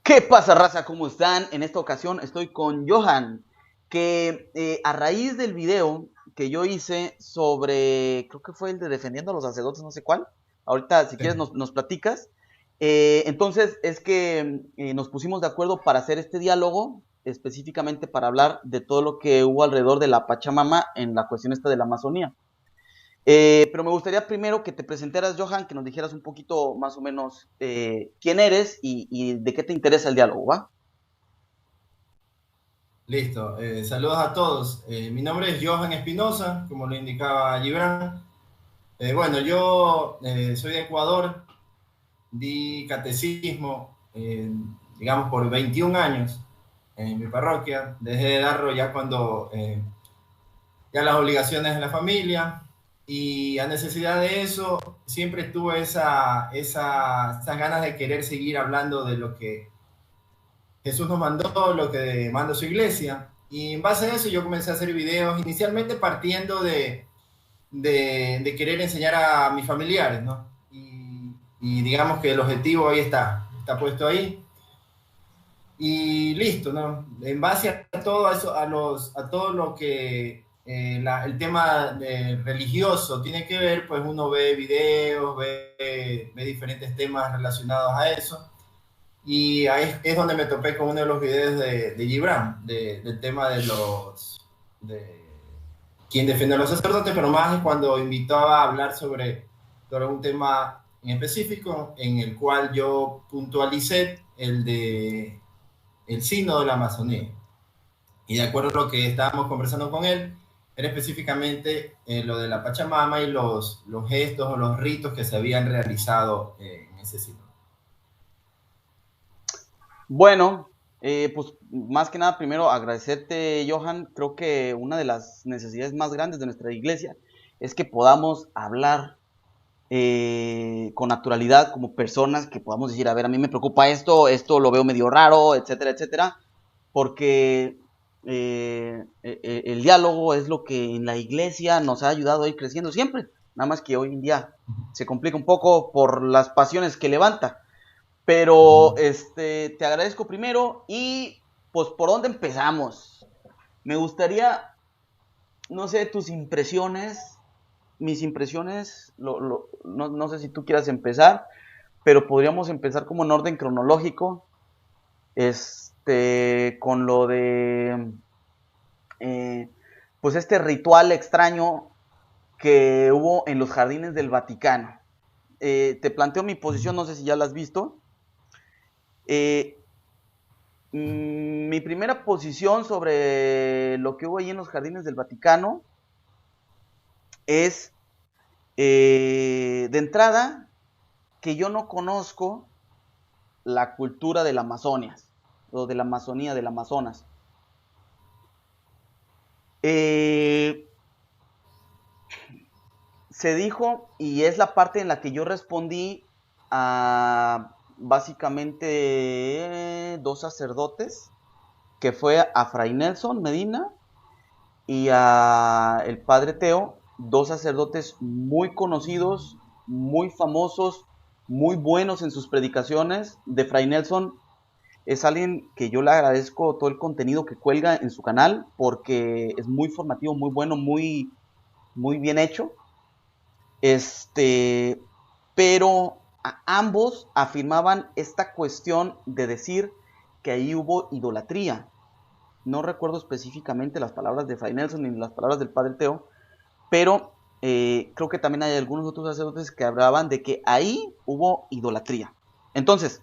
¿Qué pasa, raza? ¿Cómo están? En esta ocasión estoy con Johan, que a raíz del video que yo hice sobre, creo que fue el de defendiendo a los sacerdotes, no sé cuál, ahorita si Sí. quieres nos platicas. Entonces es que nos pusimos de acuerdo para hacer este diálogo, específicamente para hablar de todo lo que hubo alrededor de la Pachamama en la cuestión esta de la Amazonía. Pero me gustaría primero que te presentaras, Johan, que nos dijeras un poquito más o menos quién eres y de qué te interesa el diálogo, ¿va? Listo. Saludos a todos. Mi nombre es Johan Espinosa, como lo indicaba Gibran. Bueno, yo soy de Ecuador, di catecismo, digamos, por 21 años en mi parroquia. Dejé de darlo ya cuando ya las obligaciones de la familia y a necesidad de eso siempre tuve esas ganas de querer seguir hablando de lo que Jesús nos mandó, lo que manda su iglesia. Y en base a eso yo comencé a hacer videos, inicialmente partiendo de querer enseñar a mis familiares, ¿no? Y digamos que el objetivo ahí está puesto ahí. Y listo, ¿no? En base a todo eso, a todo lo que el tema religioso tiene que ver, pues uno ve videos, ve diferentes temas relacionados a eso. Y ahí es donde me topé con uno de los videos de Gibran, del tema de quién defiende a los sacerdotes, pero más es cuando invitaba a hablar sobre un tema en específico, en el cual yo puntualicé el sínodo de la Amazonía. Y de acuerdo a lo que estábamos conversando con él, era específicamente lo de la Pachamama y los gestos o los ritos que se habían realizado en ese sínodo. Bueno, pues más que nada, primero agradecerte, Johan. Creo que una de las necesidades más grandes de nuestra iglesia es que podamos hablar con naturalidad como personas, que podamos decir, a ver, a mí me preocupa esto, esto lo veo medio raro, etcétera, etcétera, porque el diálogo es lo que en la iglesia nos ha ayudado a ir creciendo siempre, nada más que hoy en día se complica un poco por las pasiones que levanta. Pero te agradezco primero y pues por dónde empezamos. Me gustaría, no sé, tus impresiones, mis impresiones, no sé si tú quieras empezar, pero podríamos empezar como en orden cronológico, con lo de, eh, pues este ritual extraño que hubo en los jardines del Vaticano. Te planteo mi posición, no sé si ya la has visto. Eh, Mi primera posición sobre lo que hubo ahí en los jardines del Vaticano es, de entrada, que yo no conozco la cultura de la Amazonia, o de la Amazonía, del Amazonas. Eh, Se dijo, y es la parte en la que yo respondí a básicamente dos sacerdotes, que fue a Fray Nelson Medina y a el padre Teo, dos sacerdotes muy conocidos, muy famosos, muy buenos en sus predicaciones. De Fray Nelson es alguien que yo le agradezco todo el contenido que cuelga en su canal porque es muy formativo, muy bueno, muy bien hecho. Este, pero ambos afirmaban esta cuestión de decir que ahí hubo idolatría. No recuerdo específicamente las palabras de Fray Nelson ni las palabras del Padre Teo, pero creo que también hay algunos otros sacerdotes que hablaban de que ahí hubo idolatría. Entonces,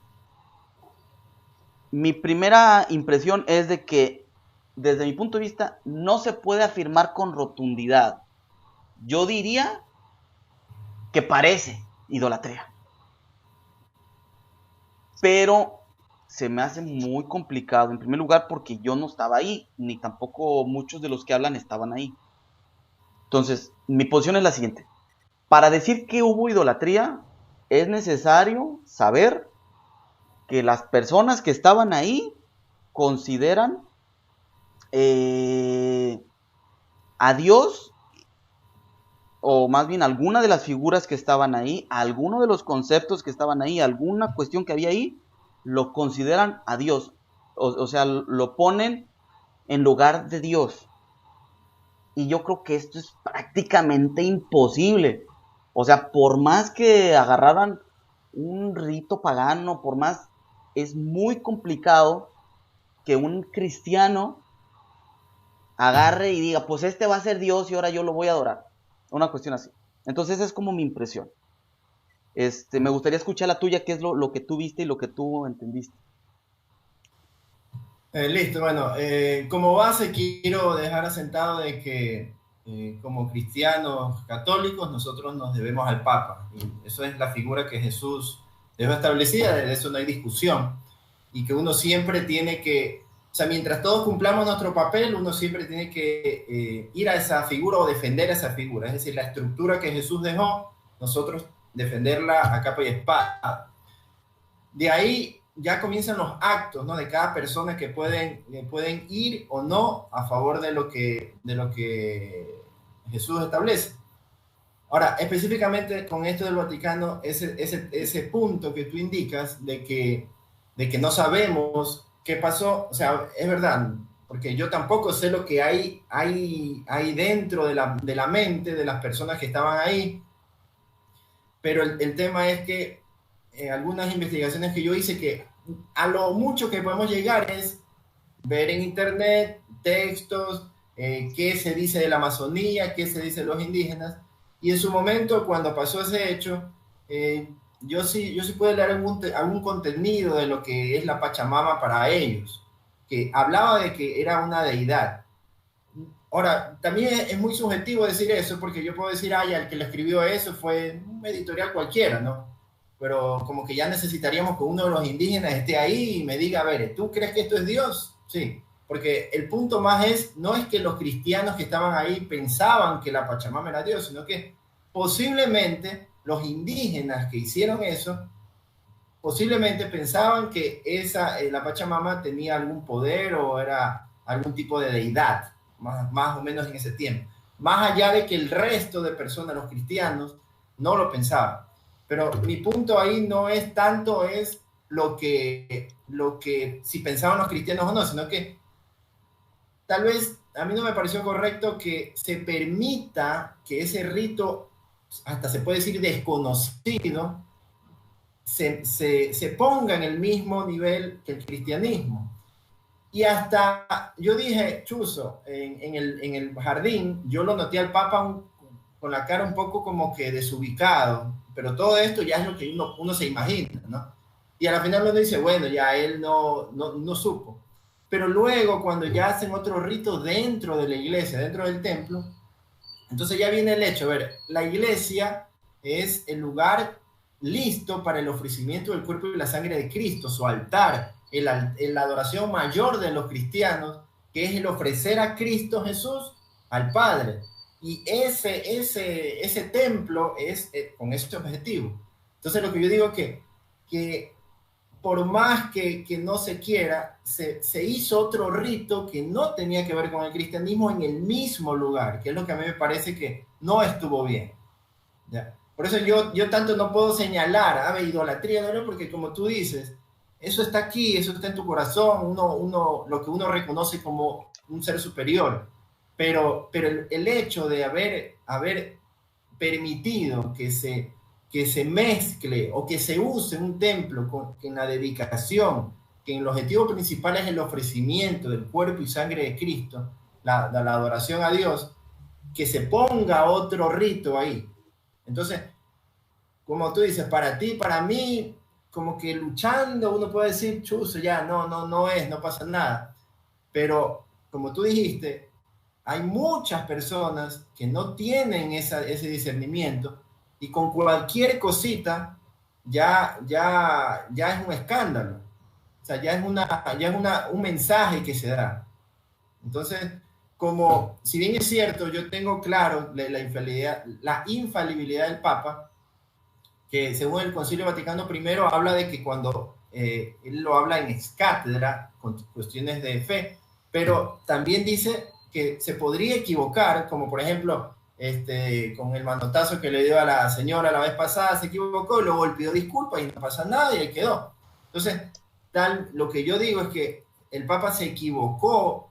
mi primera impresión es de que, desde mi punto de vista, no se puede afirmar con rotundidad. Yo diría que parece idolatría, pero se me hace muy complicado, en primer lugar porque yo no estaba ahí, ni tampoco muchos de los que hablan estaban ahí. Entonces, mi posición es la siguiente. Para decir que hubo idolatría, es necesario saber que las personas que estaban ahí consideran eh, a Dios, o más bien alguna de las figuras que estaban ahí, alguno de los conceptos que estaban ahí, alguna cuestión que había ahí, lo consideran a Dios, o sea, lo ponen en lugar de Dios. Y yo creo que esto es prácticamente imposible. O sea, por más que agarraran un rito pagano, por más, es muy complicado que un cristiano agarre y diga, pues este va a ser Dios y ahora yo lo voy a adorar. Una cuestión así. Entonces esa es como mi impresión. Me gustaría escuchar la tuya, qué es lo que tú viste y lo que tú entendiste. Listo, bueno, como base quiero dejar asentado de que como cristianos católicos nosotros nos debemos al Papa. Y eso es la figura que Jesús dejó establecida, de eso no hay discusión. Y que uno siempre tiene que, o sea, mientras todos cumplamos nuestro papel, uno siempre tiene que ir a esa figura o defender esa figura. Es decir, la estructura que Jesús dejó, nosotros defenderla a capa y espada. De ahí ya comienzan los actos, ¿no? De cada persona que pueden ir o no a favor de lo que Jesús establece. Ahora, específicamente con esto del Vaticano, ese punto que tú indicas de que no sabemos qué pasó, o sea, es verdad, porque yo tampoco sé lo que hay dentro de la mente de las personas que estaban ahí, pero el tema es que algunas investigaciones que yo hice, que a lo mucho que podemos llegar es ver en internet textos, qué se dice de la Amazonía, qué se dice de los indígenas, y en su momento, cuando pasó ese hecho, yo sí pude leer algún contenido de lo que es la Pachamama para ellos, que hablaba de que era una deidad. Ahora, también es muy subjetivo decir eso, porque yo puedo decir, ay, el que le escribió eso fue un editorial cualquiera, ¿no? Pero como que ya necesitaríamos que uno de los indígenas esté ahí y me diga, a ver, ¿tú crees que esto es Dios? Sí, porque el punto más no es que los cristianos que estaban ahí pensaban que la Pachamama era Dios, sino que posiblemente los indígenas que hicieron eso, posiblemente pensaban que la Pachamama tenía algún poder o era algún tipo de deidad, más o menos en ese tiempo. Más allá de que el resto de personas, los cristianos, no lo pensaban. Pero mi punto ahí no es tanto lo que si pensaban los cristianos o no, sino que tal vez a mí no me pareció correcto que se permita que ese rito, hasta se puede decir desconocido, se ponga en el mismo nivel que el cristianismo. Y hasta yo dije, Chuzo, en el jardín, yo lo noté al Papa con la cara un poco como que desubicado, pero todo esto ya es lo que uno se imagina, ¿no? Y a la final uno dice, bueno, ya él no supo. Pero luego, cuando ya hacen otro rito dentro de la iglesia, dentro del templo, entonces ya viene el hecho, a ver, la iglesia es el lugar listo para el ofrecimiento del cuerpo y la sangre de Cristo, su altar, la adoración mayor de los cristianos, que es el ofrecer a Cristo Jesús al Padre. Y ese templo es con ese objetivo. Entonces lo que yo digo es que por más que no se quiera, se hizo otro rito que no tenía que ver con el cristianismo en el mismo lugar, que es lo que a mí me parece que no estuvo bien. ¿Ya? Por eso yo tanto no puedo señalar, idolatría, no, porque como tú dices, eso está aquí, eso está en tu corazón, lo que uno reconoce como un ser superior. Pero el hecho de haber permitido que se mezcle o que se use un templo en la dedicación, que en el objetivo principal es el ofrecimiento del cuerpo y sangre de Cristo, la adoración a Dios, que se ponga otro rito ahí. Entonces, como tú dices, para ti, para mí, como que luchando uno puede decir, chuzo, ya, no pasa nada. Pero, como tú dijiste, hay muchas personas que no tienen ese discernimiento y con cualquier cosita ya es un escándalo. O sea, ya es un mensaje que se da. Entonces, como si bien es cierto, yo tengo claro la infalibilidad del Papa, que según el Concilio Vaticano I habla de que cuando él lo habla en ex cátedra, con cuestiones de fe, pero también dice que se podría equivocar, como por ejemplo, con el manotazo que le dio a la señora la vez pasada, se equivocó y luego él pidió disculpas y no pasa nada y ahí quedó. Entonces, lo que yo digo es que el Papa se equivocó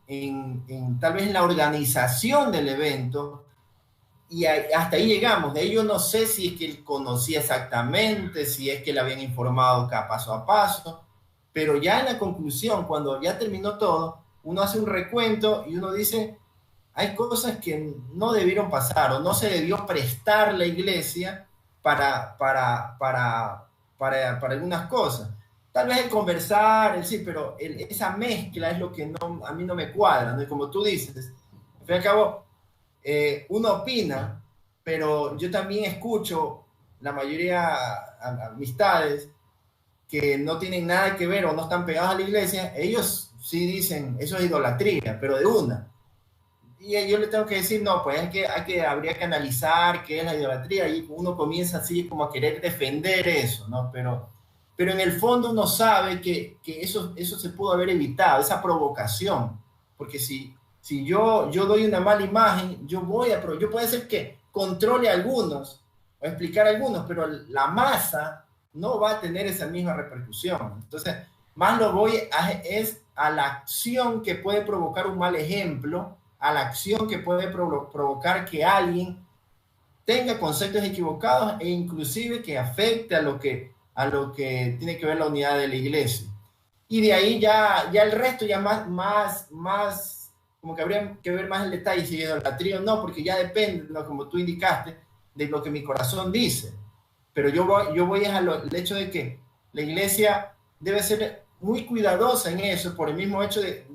tal vez en la organización del evento, y hasta ahí llegamos. De ahí yo no sé si es que él conocía exactamente, si es que le habían informado cada paso a paso, pero ya en la conclusión, cuando ya terminó todo, uno hace un recuento y uno dice, hay cosas que no debieron pasar o no se debió prestar la iglesia para algunas cosas. Tal vez el conversar, sí, pero esa mezcla es lo que a mí no me cuadra, ¿no? Y como tú dices, al fin y al cabo, uno opina, pero yo también escucho la mayoría amistades que no tienen nada que ver o no están pegados a la iglesia, ellos sí dicen, eso es idolatría, pero de una. Y yo le tengo que decir, no, pues habría que analizar qué es la idolatría, y uno comienza así como a querer defender eso, ¿no? Pero en el fondo uno sabe que eso se pudo haber evitado, esa provocación, porque si yo doy una mala imagen, yo puede ser que controle a algunos o explicar a algunos, pero la masa no va a tener esa misma repercusión. Entonces, más es a la acción que puede provocar un mal ejemplo, a la acción que puede provocar que alguien tenga conceptos equivocados e inclusive que afecte a lo que tiene que ver la unidad de la iglesia. Y de ahí ya el resto ya más como que habría que ver más el detalle si es idolatría o no, porque ya depende, ¿no? Como tú indicaste, de lo que mi corazón dice. Pero yo voy al hecho de que la iglesia debe ser muy cuidadosa en eso, por el mismo hecho de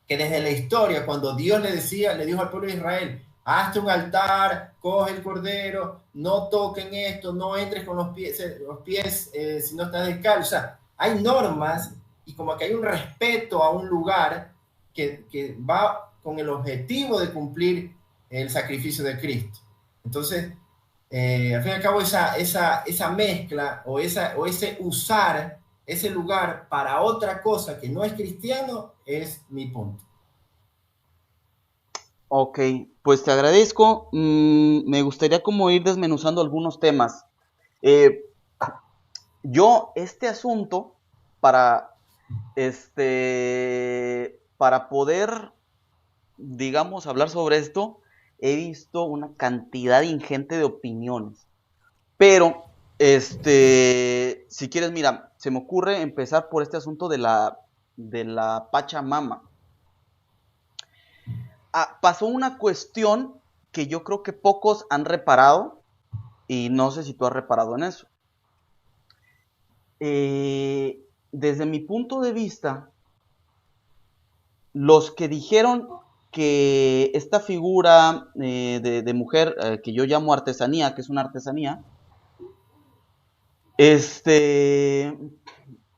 que desde la historia, cuando Dios le dijo al pueblo de Israel, hazte un altar, coge el cordero, no toquen esto, no entres con los pies si no estás descalzo. O sea, hay normas y como que hay un respeto a un lugar que va con el objetivo de cumplir el sacrificio de Cristo. Entonces, al fin y al cabo, esa mezcla o ese usar ese lugar para otra cosa que no es cristiano es mi punto. Ok, pues te agradezco. Me gustaría como ir desmenuzando algunos temas. Yo, este asunto, para poder, digamos, hablar sobre esto, he visto una cantidad ingente de opiniones. Pero, si quieres, mira, se me ocurre empezar por este asunto de la Pachamama. Pasó una cuestión que yo creo que pocos han reparado, y no sé si tú has reparado en eso. Desde mi punto de vista, los que dijeron que esta figura de mujer, que yo llamo artesanía, que es una artesanía,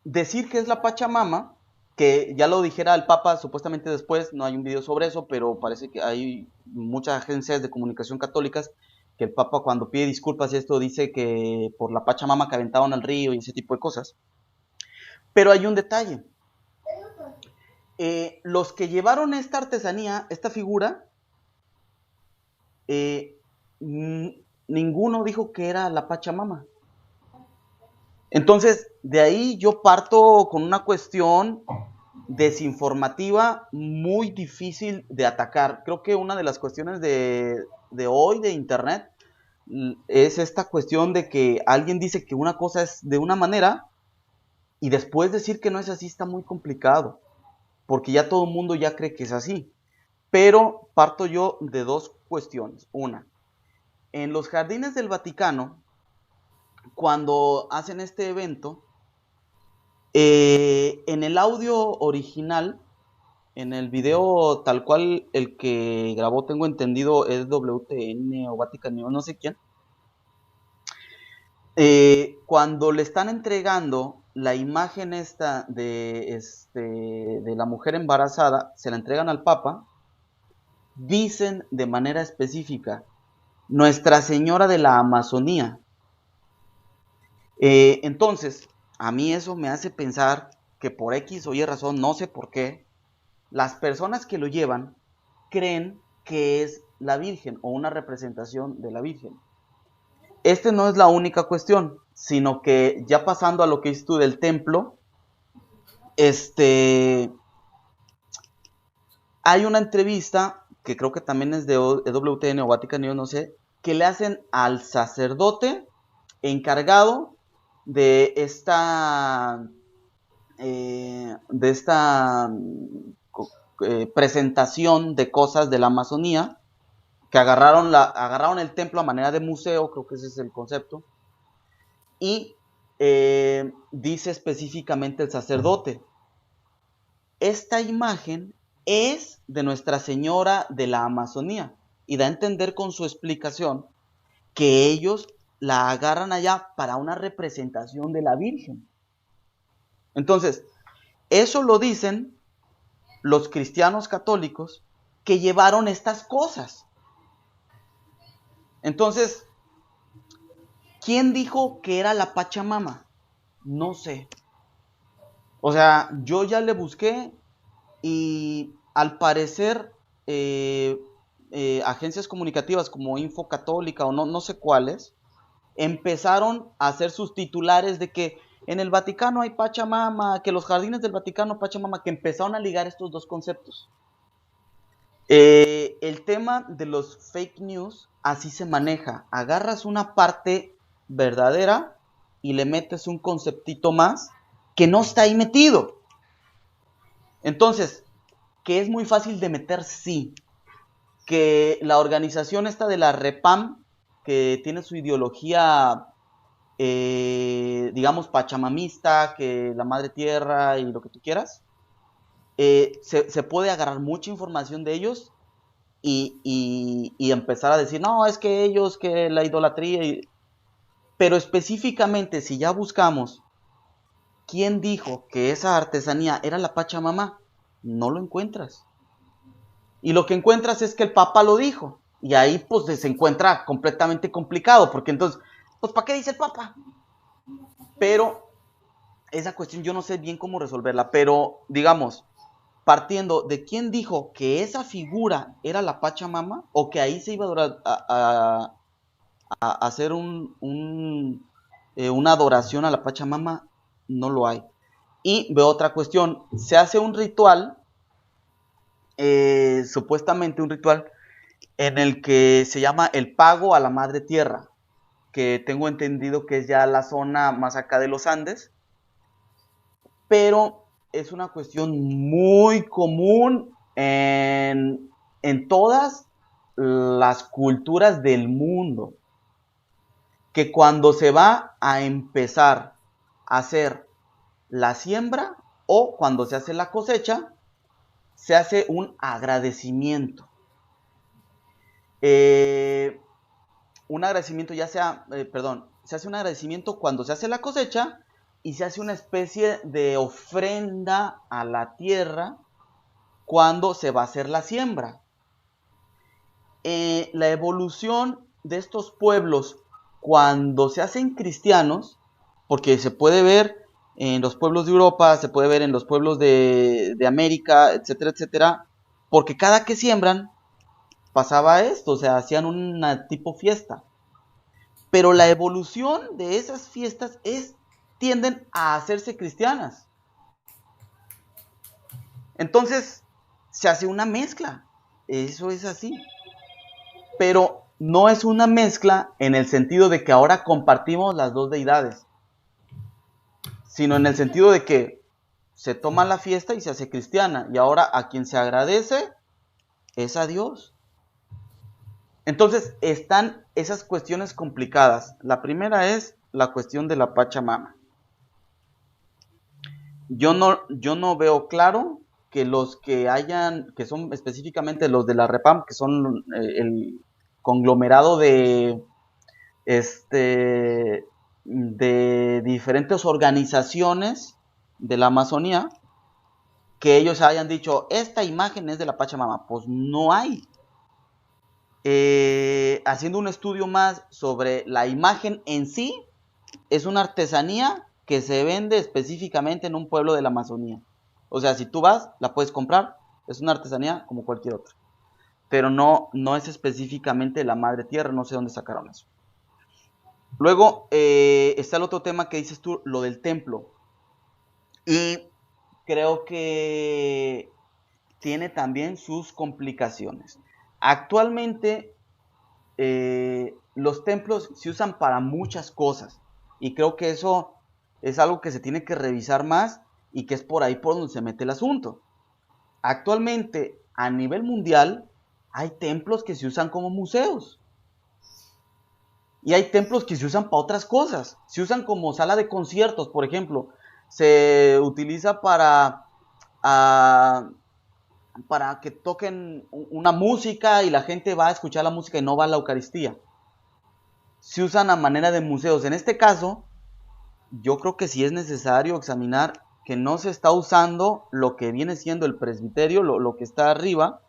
decir que es la Pachamama, que ya lo dijera el Papa supuestamente después, no hay un video sobre eso, pero parece que hay muchas agencias de comunicación católicas que el Papa cuando pide disculpas y esto dice que por la Pachamama que aventaban al río y ese tipo de cosas. Pero hay un detalle. Los que llevaron esta artesanía, esta figura, ninguno dijo que era la Pachamama. Entonces, de ahí yo parto con una cuestión desinformativa muy difícil de atacar. Creo que una de las cuestiones de hoy de internet es esta cuestión de que alguien dice que una cosa es de una manera y después decir que no es así está muy complicado, porque ya todo el mundo ya cree que es así. Pero parto yo de dos cuestiones. Una, en los jardines del Vaticano, cuando hacen este evento, en el audio original, en el video tal cual el que grabó, tengo entendido, es WTN o Vatican News, no sé quién. Cuando le están entregando la imagen esta de la mujer embarazada, se la entregan al Papa, dicen de manera específica, Nuestra Señora de la Amazonía. Entonces, a mí eso me hace pensar que por X o Y razón, no sé por qué, las personas que lo llevan creen que es la Virgen o una representación de la Virgen. No es la única cuestión. sino que ya pasando a lo que dices tú del templo, hay una entrevista que creo que también es de WTN o Vatican News, no sé, que le hacen al sacerdote encargado de esta presentación de cosas de la Amazonía, que agarraron el templo a manera de museo, creo que ese es el concepto, y dice específicamente el sacerdote, esta imagen es de Nuestra Señora de la Amazonía, y da a entender con su explicación que ellos la agarran allá para una representación de la Virgen. Entonces, eso lo dicen los cristianos católicos que llevaron estas cosas. Entonces, ¿quién dijo que era la Pachamama? No sé. O sea, yo ya le busqué y al parecer agencias comunicativas como Info Católica o no sé cuáles, empezaron a hacer sus titulares de que en el Vaticano hay Pachamama, que los jardines del Vaticano Pachamama, que empezaron a ligar estos dos conceptos. El tema de los fake news así se maneja. Agarras una parte verdadera y le metes un conceptito más que no está ahí metido. Entonces, que es muy fácil de meter, sí. Que la organización esta de la REPAM, que tiene su ideología, digamos, pachamamista, que la madre tierra y lo que tú quieras, se puede agarrar mucha información de ellos y empezar a decir, no, es que ellos, que la idolatría, pero específicamente si ya buscamos quién dijo que esa artesanía era la Pachamama, no lo encuentras. Y lo que encuentras es que el Papa lo dijo, y ahí pues se encuentra completamente complicado, porque entonces, pues ¿para qué dice el Papa? Pero esa cuestión yo no sé bien cómo resolverla, pero digamos, partiendo de quién dijo que esa figura era la Pachamama, o que ahí se iba a hacer una adoración a la Pachamama, no lo hay. Y veo otra cuestión, se hace un ritual, supuestamente un ritual, en el que se llama el pago a la Madre Tierra, que tengo entendido que es ya la zona más acá de los Andes, pero es una cuestión muy común en todas las culturas del mundo, que cuando se va a empezar a hacer la siembra o cuando se hace la cosecha, se hace un agradecimiento. Un agradecimiento se hace un agradecimiento cuando se hace la cosecha y se hace una especie de ofrenda a la tierra cuando se va a hacer la siembra. La evolución de estos pueblos cuando se hacen cristianos, porque se puede ver en los pueblos de Europa, se puede ver en los pueblos de América, etcétera, etcétera, porque cada que siembran pasaba esto, o sea, hacían una tipo fiesta. Pero la evolución de esas fiestas tienden a hacerse cristianas. Entonces, se hace una mezcla. Eso es así. Pero no es una mezcla en el sentido de que ahora compartimos las dos deidades, sino en el sentido de que se toma la fiesta y se hace cristiana, y ahora a quien se agradece es a Dios. Entonces están esas cuestiones complicadas. La primera es la cuestión de la Pachamama. Yo no veo claro que los que son específicamente los de la REPAM, que son el conglomerado de diferentes organizaciones de la Amazonía, que ellos hayan dicho, esta imagen es de la Pachamama. Pues no hay. Haciendo un estudio más sobre la imagen en sí, es una artesanía que se vende específicamente en un pueblo de la Amazonía. O sea, si tú vas, la puedes comprar, es una artesanía como cualquier otra. Pero no es específicamente la madre tierra, no sé dónde sacaron eso. Luego está el otro tema que dices tú, lo del templo. Y creo que tiene también sus complicaciones. Actualmente los templos se usan para muchas cosas y creo que eso es algo que se tiene que revisar más y que es por ahí por donde se mete el asunto. Actualmente a nivel mundial hay templos que se usan como museos y hay templos que se usan para otras cosas. Se usan como sala de conciertos, por ejemplo. Se utiliza ah, para que toquen una música y la gente va a escuchar la música y no va a la Eucaristía. Se usan a manera de museos. En este caso, yo creo que sí es necesario examinar que no se está usando lo que viene siendo el presbiterio, lo que está arriba,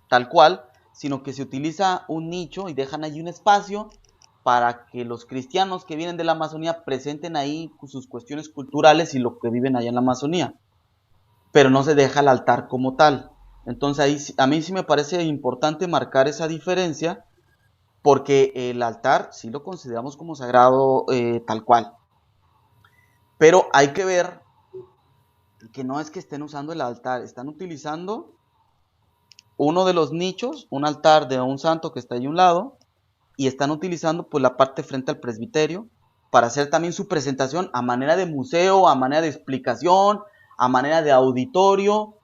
tal cual, sino que se utiliza un nicho y dejan ahí un espacio para que los cristianos que vienen de la Amazonía presenten ahí sus cuestiones culturales y lo que viven allá en la Amazonía, pero no se deja el altar como tal. Entonces ahí a mí sí me parece importante marcar esa diferencia porque el altar sí lo consideramos como sagrado tal cual. Pero hay que ver que no es que estén usando el altar, están utilizando uno de los nichos, un altar de un santo que está ahí a un lado, y están utilizando pues la parte frente al presbiterio para hacer también su presentación a manera de museo, a manera de explicación, a manera de auditorio,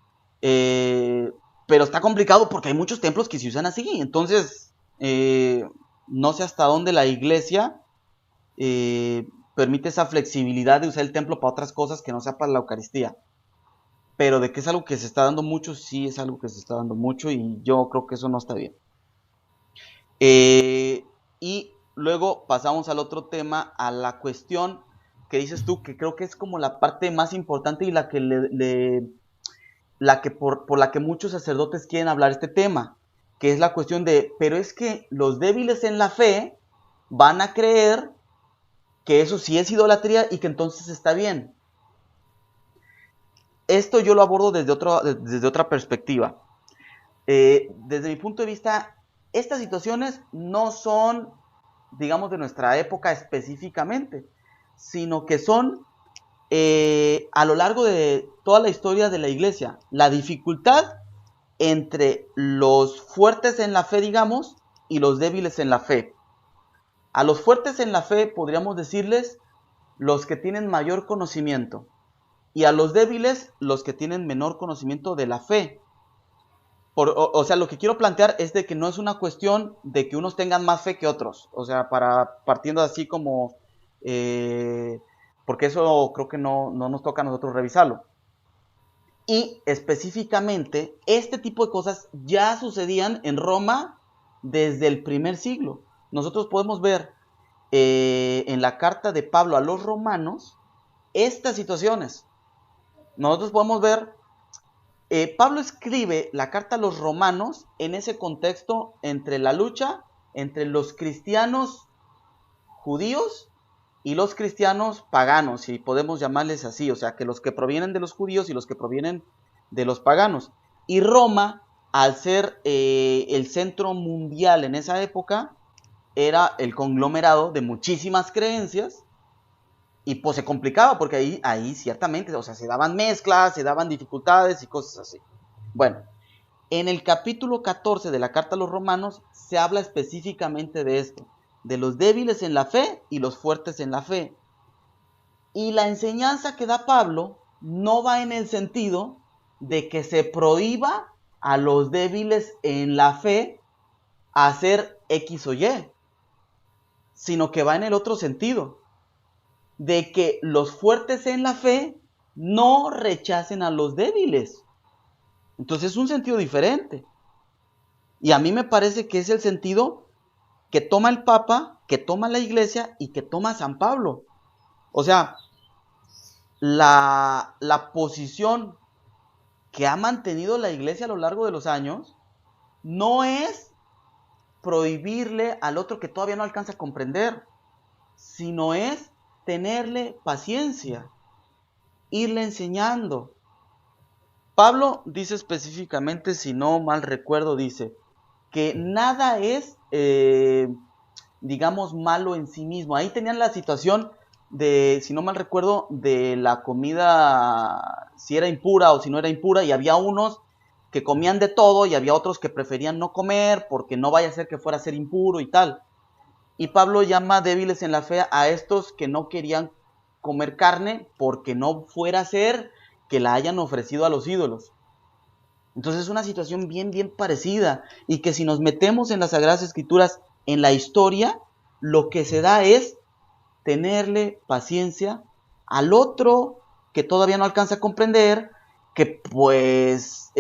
eh, pero está complicado porque hay muchos templos que se usan así, entonces no sé hasta dónde la iglesia eh, permite esa flexibilidad de usar el templo para otras cosas que no sea para la Eucaristía. Pero de que es algo que se está dando mucho, sí es algo que se está dando mucho y yo creo que eso no está bien. Y luego pasamos al otro tema, a la cuestión que dices tú, que creo que es como la parte más importante y la que, por la que muchos sacerdotes quieren hablar este tema, que es la cuestión de, pero es que los débiles en la fe van a creer que eso sí es idolatría y que entonces está bien. Esto yo lo abordo desde otra perspectiva. Desde mi punto de vista, estas situaciones no son, digamos, de nuestra época específicamente, sino que son a lo largo de toda la historia de la iglesia. La dificultad entre los fuertes en la fe, digamos, y los débiles en la fe. A los fuertes en la fe podríamos decirles los que tienen mayor conocimiento y a los débiles los que tienen menor conocimiento de la fe. O sea, lo que quiero plantear es de que no es una cuestión de que unos tengan más fe que otros. O sea, partiendo así como... eh, porque eso creo que no nos toca a nosotros revisarlo. Y específicamente, este tipo de cosas ya sucedían en Roma desde el primer siglo. Nosotros podemos ver en la carta de Pablo a los romanos estas situaciones. Nosotros podemos ver Pablo escribe la carta a los romanos en ese contexto entre la lucha entre los cristianos judíos y los cristianos paganos, si podemos llamarles así, o sea, que los que provienen de los judíos y los que provienen de los paganos. Y Roma, al ser el centro mundial en esa época, era el conglomerado de muchísimas creencias y pues se complicaba porque ahí ciertamente, o sea, se daban mezclas, se daban dificultades y cosas así. Bueno, en el capítulo 14 de la carta a los romanos se habla específicamente de esto, de los débiles en la fe y los fuertes en la fe. Y la enseñanza que da Pablo no va en el sentido de que se prohíba a los débiles en la fe hacer X o Y, sino que va en el otro sentido, de que los fuertes en la fe no rechacen a los débiles. Entonces es un sentido diferente. Y a mí me parece que es el sentido que toma el Papa, que toma la Iglesia y que toma San Pablo. O sea, la posición que ha mantenido la Iglesia a lo largo de los años no es prohibirle al otro que todavía no alcanza a comprender, sino es tenerle paciencia, irle enseñando. Pablo dice específicamente, si no mal recuerdo, dice que nada es digamos, malo en sí mismo. Ahí tenían la situación de, si no mal recuerdo, de la comida, si era impura o si no era impura, y había unos que comían de todo y había otros que preferían no comer porque no vaya a ser que fuera a ser impuro y tal. Y Pablo llama débiles en la fe a estos que no querían comer carne porque no fuera a ser que la hayan ofrecido a los ídolos. Entonces es una situación bien, bien parecida, y que si nos metemos en las Sagradas Escrituras, en la historia, lo que se da es tenerle paciencia al otro que todavía no alcanza a comprender, que pues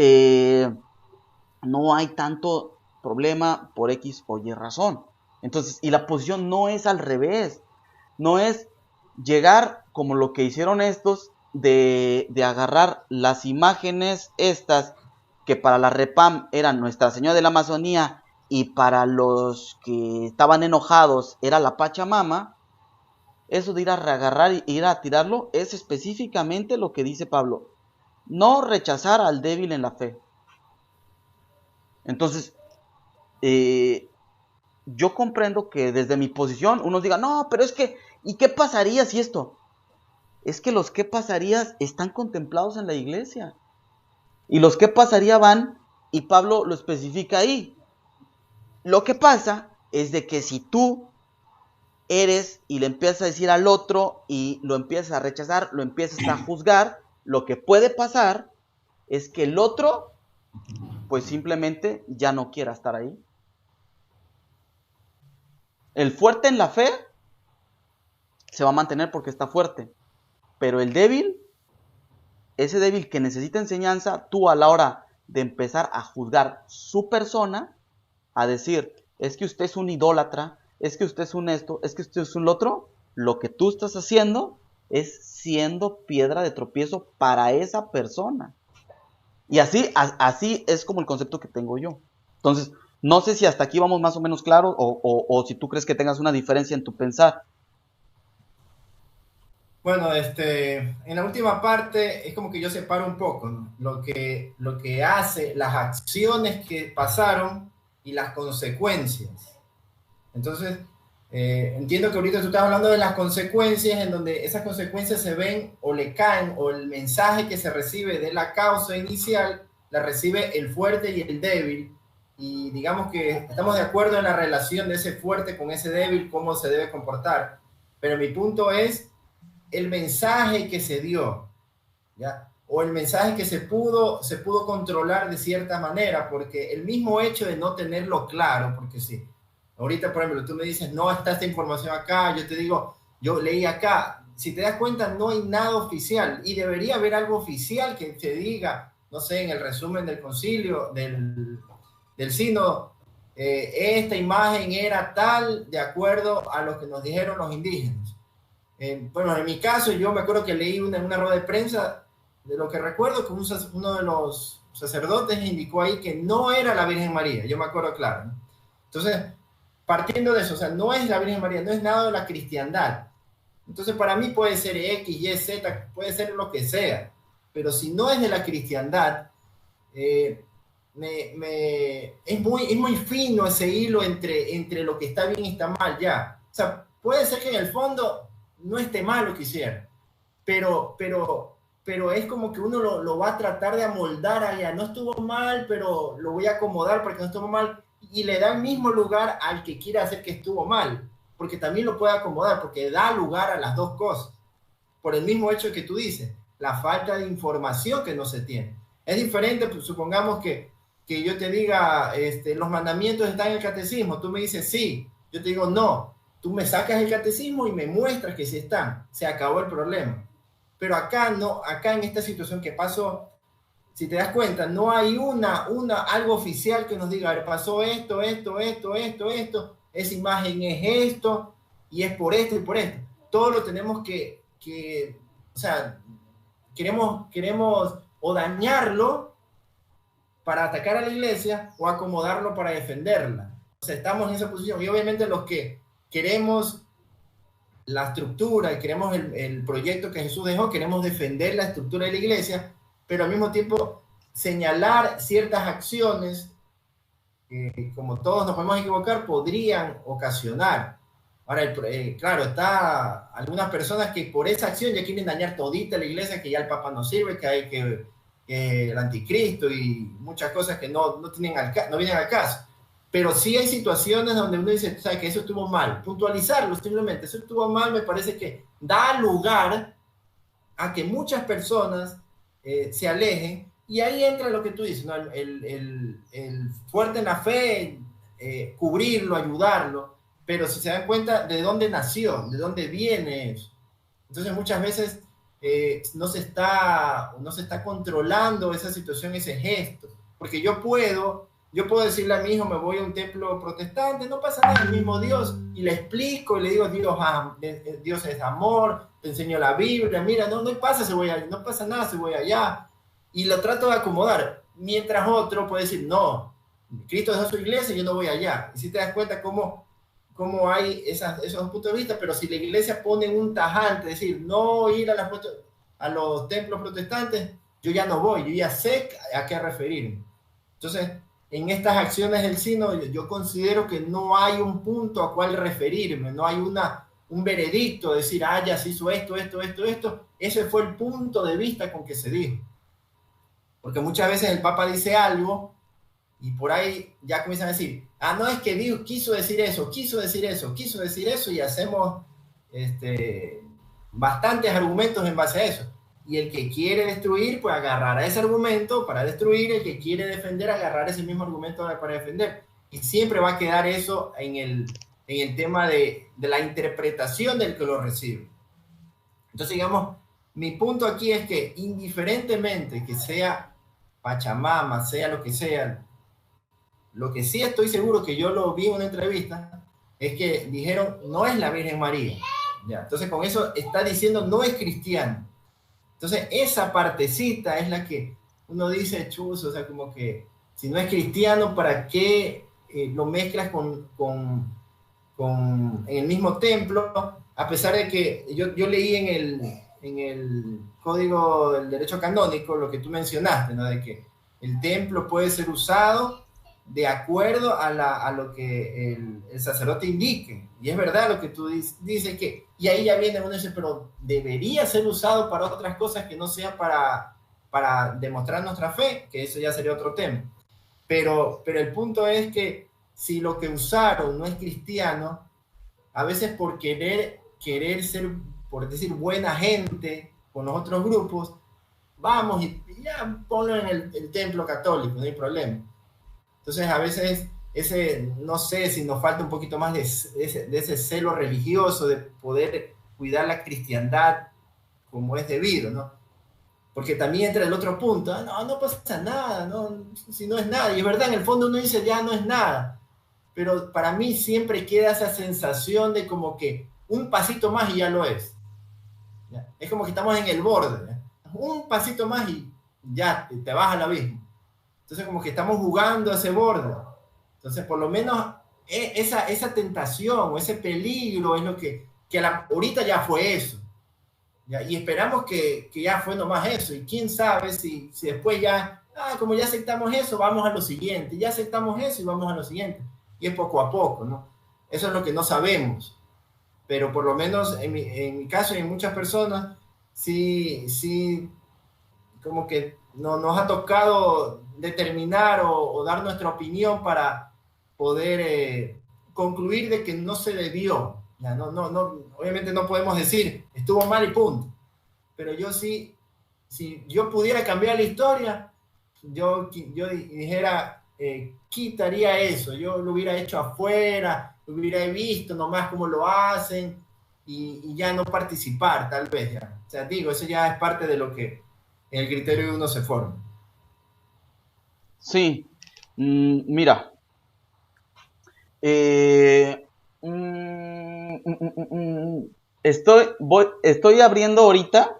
no hay tanto problema por X o Y razón. Entonces, y la posición no es al revés, no es llegar como lo que hicieron estos de agarrar las imágenes estas que para la Repam eran Nuestra Señora de la Amazonía y para los que estaban enojados era la Pachamama. Eso de ir a agarrar e ir a tirarlo es específicamente lo que dice Pablo. No rechazar al débil en la fe. Entonces, yo comprendo que desde mi posición unos digan, no, pero es que, ¿y qué pasaría si esto? Es que los qué pasarías están contemplados en la iglesia. Y los qué pasaría van, y Pablo lo especifica ahí. Lo que pasa es de que si tú eres y le empiezas a decir al otro y lo empiezas a rechazar, lo empiezas a juzgar, lo que puede pasar es que el otro pues simplemente ya no quiera estar ahí. El fuerte en la fe se va a mantener porque está fuerte, pero el débil, ese débil que necesita enseñanza, tú a la hora de empezar a juzgar su persona, a decir, es que usted es un idólatra, es que usted es un esto, es que usted es un otro, lo que tú estás haciendo es siendo piedra de tropiezo para esa persona. Y así es como el concepto que tengo yo. Entonces, no sé si hasta aquí vamos más o menos claros o si tú crees que tengas una diferencia en tu pensar. Bueno, en la última parte es como que yo separo un poco, ¿no? Lo que hace, las acciones que pasaron y las consecuencias. Entonces, entiendo que ahorita tú estás hablando de las consecuencias, en donde esas consecuencias se ven o le caen, o el mensaje que se recibe de la causa inicial, la recibe el fuerte y el débil, y digamos que estamos de acuerdo en la relación de ese fuerte con ese débil, cómo se debe comportar. Pero mi punto es el mensaje que se dio, ¿ya? O el mensaje que se pudo controlar de cierta manera, porque el mismo hecho de no tenerlo claro, porque sí, ahorita, por ejemplo, tú me dices, no está esta información acá, yo te digo, yo leí acá, si te das cuenta, no hay nada oficial, y debería haber algo oficial que te diga, no sé, en el resumen del concilio, del sínodo, esta imagen era tal de acuerdo a lo que nos dijeron los indígenas. Bueno, en mi caso, yo me acuerdo que leí una rueda de prensa, de lo que recuerdo, que uno de los sacerdotes indicó ahí que no era la Virgen María, yo me acuerdo claro, ¿no? Entonces, partiendo de eso, o sea, no es la Virgen María, no es nada de la cristiandad. Entonces, para mí puede ser X, Y, Z, puede ser lo que sea, pero si no es de la cristiandad, eh, es muy fino ese hilo entre lo que está bien y está mal ya. O sea, puede ser que en el fondo no esté mal lo que hicieron, pero es como que uno lo va a tratar de amoldar allá. No estuvo mal, pero lo voy a acomodar porque no estuvo mal, y le da el mismo lugar al que quiere hacer que estuvo mal, porque también lo puede acomodar, porque da lugar a las dos cosas, por el mismo hecho que tú dices, la falta de información que no se tiene. Es diferente, pues, supongamos que yo te diga, los mandamientos están en el catecismo, tú me dices sí, yo te digo no, tú me sacas el catecismo y me muestras que sí están, se acabó el problema. Pero acá no, acá en esta situación que pasó, si te das cuenta, no hay algo oficial que nos diga, a ver, pasó esto, esa imagen es esto, y es por esto y por esto. Todo lo tenemos o sea, queremos o dañarlo para atacar a la iglesia o acomodarlo para defenderla. O sea, estamos en esa posición, y obviamente los que queremos la estructura y queremos el proyecto que Jesús dejó, queremos defender la estructura de la iglesia, pero al mismo tiempo señalar ciertas acciones como todos nos podemos equivocar, podrían ocasionar. Ahora, claro, está algunas personas que por esa acción ya quieren dañar todita la iglesia, que ya el Papa no sirve, que hay que el anticristo y muchas cosas que no vienen al caso. Pero sí hay situaciones donde uno dice, ¿sabes que eso estuvo mal? Puntualizarlo simplemente, eso estuvo mal, me parece que da lugar a que muchas personas se alejen, y ahí entra lo que tú dices, ¿no? el fuerte en la fe, cubrirlo, ayudarlo, pero si se dan cuenta de dónde nació, de dónde viene eso. Entonces muchas veces no se está controlando esa situación, ese gesto, porque yo puedo decirle a mi hijo, me voy a un templo protestante, no pasa nada, el mismo Dios, y le explico, y le digo, Dios es amor, te enseño la Biblia, mira, no pasa si voy allá, no pasa nada si voy allá, y lo trato de acomodar, mientras otro puede decir, no, Cristo dejó su iglesia y yo no voy allá. Y si te das cuenta cómo hay esos puntos de vista, pero si la iglesia pone un tajante, es decir, no ir a los templos protestantes, yo ya no voy, yo ya sé a qué referirme. Entonces, en estas acciones del sínodo, yo considero que no hay un punto a cual referirme, no hay un veredicto, decir, ya se hizo esto. Ese fue el punto de vista con que se dijo. Porque muchas veces el Papa dice algo y por ahí ya comienzan a decir, no, es que Dios quiso decir eso, y hacemos bastantes argumentos en base a eso. Y el que quiere destruir, pues agarrará ese argumento para destruir, el que quiere defender, agarrar ese mismo argumento para defender. Y siempre va a quedar eso en el tema de la interpretación del que lo recibe. Entonces, digamos, mi punto aquí es que indiferentemente que sea Pachamama, sea lo que sea, lo que sí estoy seguro que yo lo vi en una entrevista es que dijeron, no es la Virgen María. Ya, entonces con eso está diciendo, no es cristiano. Entonces esa partecita es la que uno dice, chuzo, o sea, como que si no es cristiano, ¿para qué lo mezclas con en el mismo templo? A pesar de que yo leí en el Código del Derecho Canónico lo que tú mencionaste, ¿no? De que el templo puede ser usado de acuerdo a lo que el sacerdote indique. Y es verdad lo que tú dices que, y ahí ya viene uno y dice, pero debería ser usado para otras cosas que no sea para demostrar nuestra fe, que eso ya sería otro tema. Pero el punto es que si lo que usaron no es cristiano, a veces por querer ser, por decir, buena gente con los otros grupos, vamos y ya ponlo en el templo católico, no hay problema. Entonces a veces no sé si nos falta un poquito más de ese celo religioso, de poder cuidar la cristiandad como es debido, ¿no? Porque también entra el otro punto, no pasa nada, si no es nada, y es verdad, en el fondo uno dice, ya no es nada, pero para mí siempre queda esa sensación de como que un pasito más y ya lo es. ¿Ya? Es como que estamos en el borde, ¿ya? Un pasito más y ya te vas al abismo. Entonces como que estamos jugando a ese borde. Entonces por lo menos esa tentación o ese peligro es lo que ahorita ya fue eso. ¿Ya? Y esperamos que ya fue nomás eso. Y quién sabe si después ya, como ya aceptamos eso, vamos a lo siguiente. Ya aceptamos eso y vamos a lo siguiente. Y es poco a poco, ¿no? Eso es lo que no sabemos. Pero por lo menos en mi caso y en muchas personas, sí, como que nos ha tocado determinar o dar nuestra opinión para poder concluir de que no se debió. Ya, obviamente no podemos decir estuvo mal y punto. Pero yo sí, si yo pudiera cambiar la historia, yo dijera, quitaría eso, yo lo hubiera hecho afuera, lo hubiera visto nomás cómo lo hacen y ya no participar, tal vez. Ya. O sea, digo, eso ya es parte de lo que en el criterio de uno se forma. Sí, mira, estoy abriendo ahorita.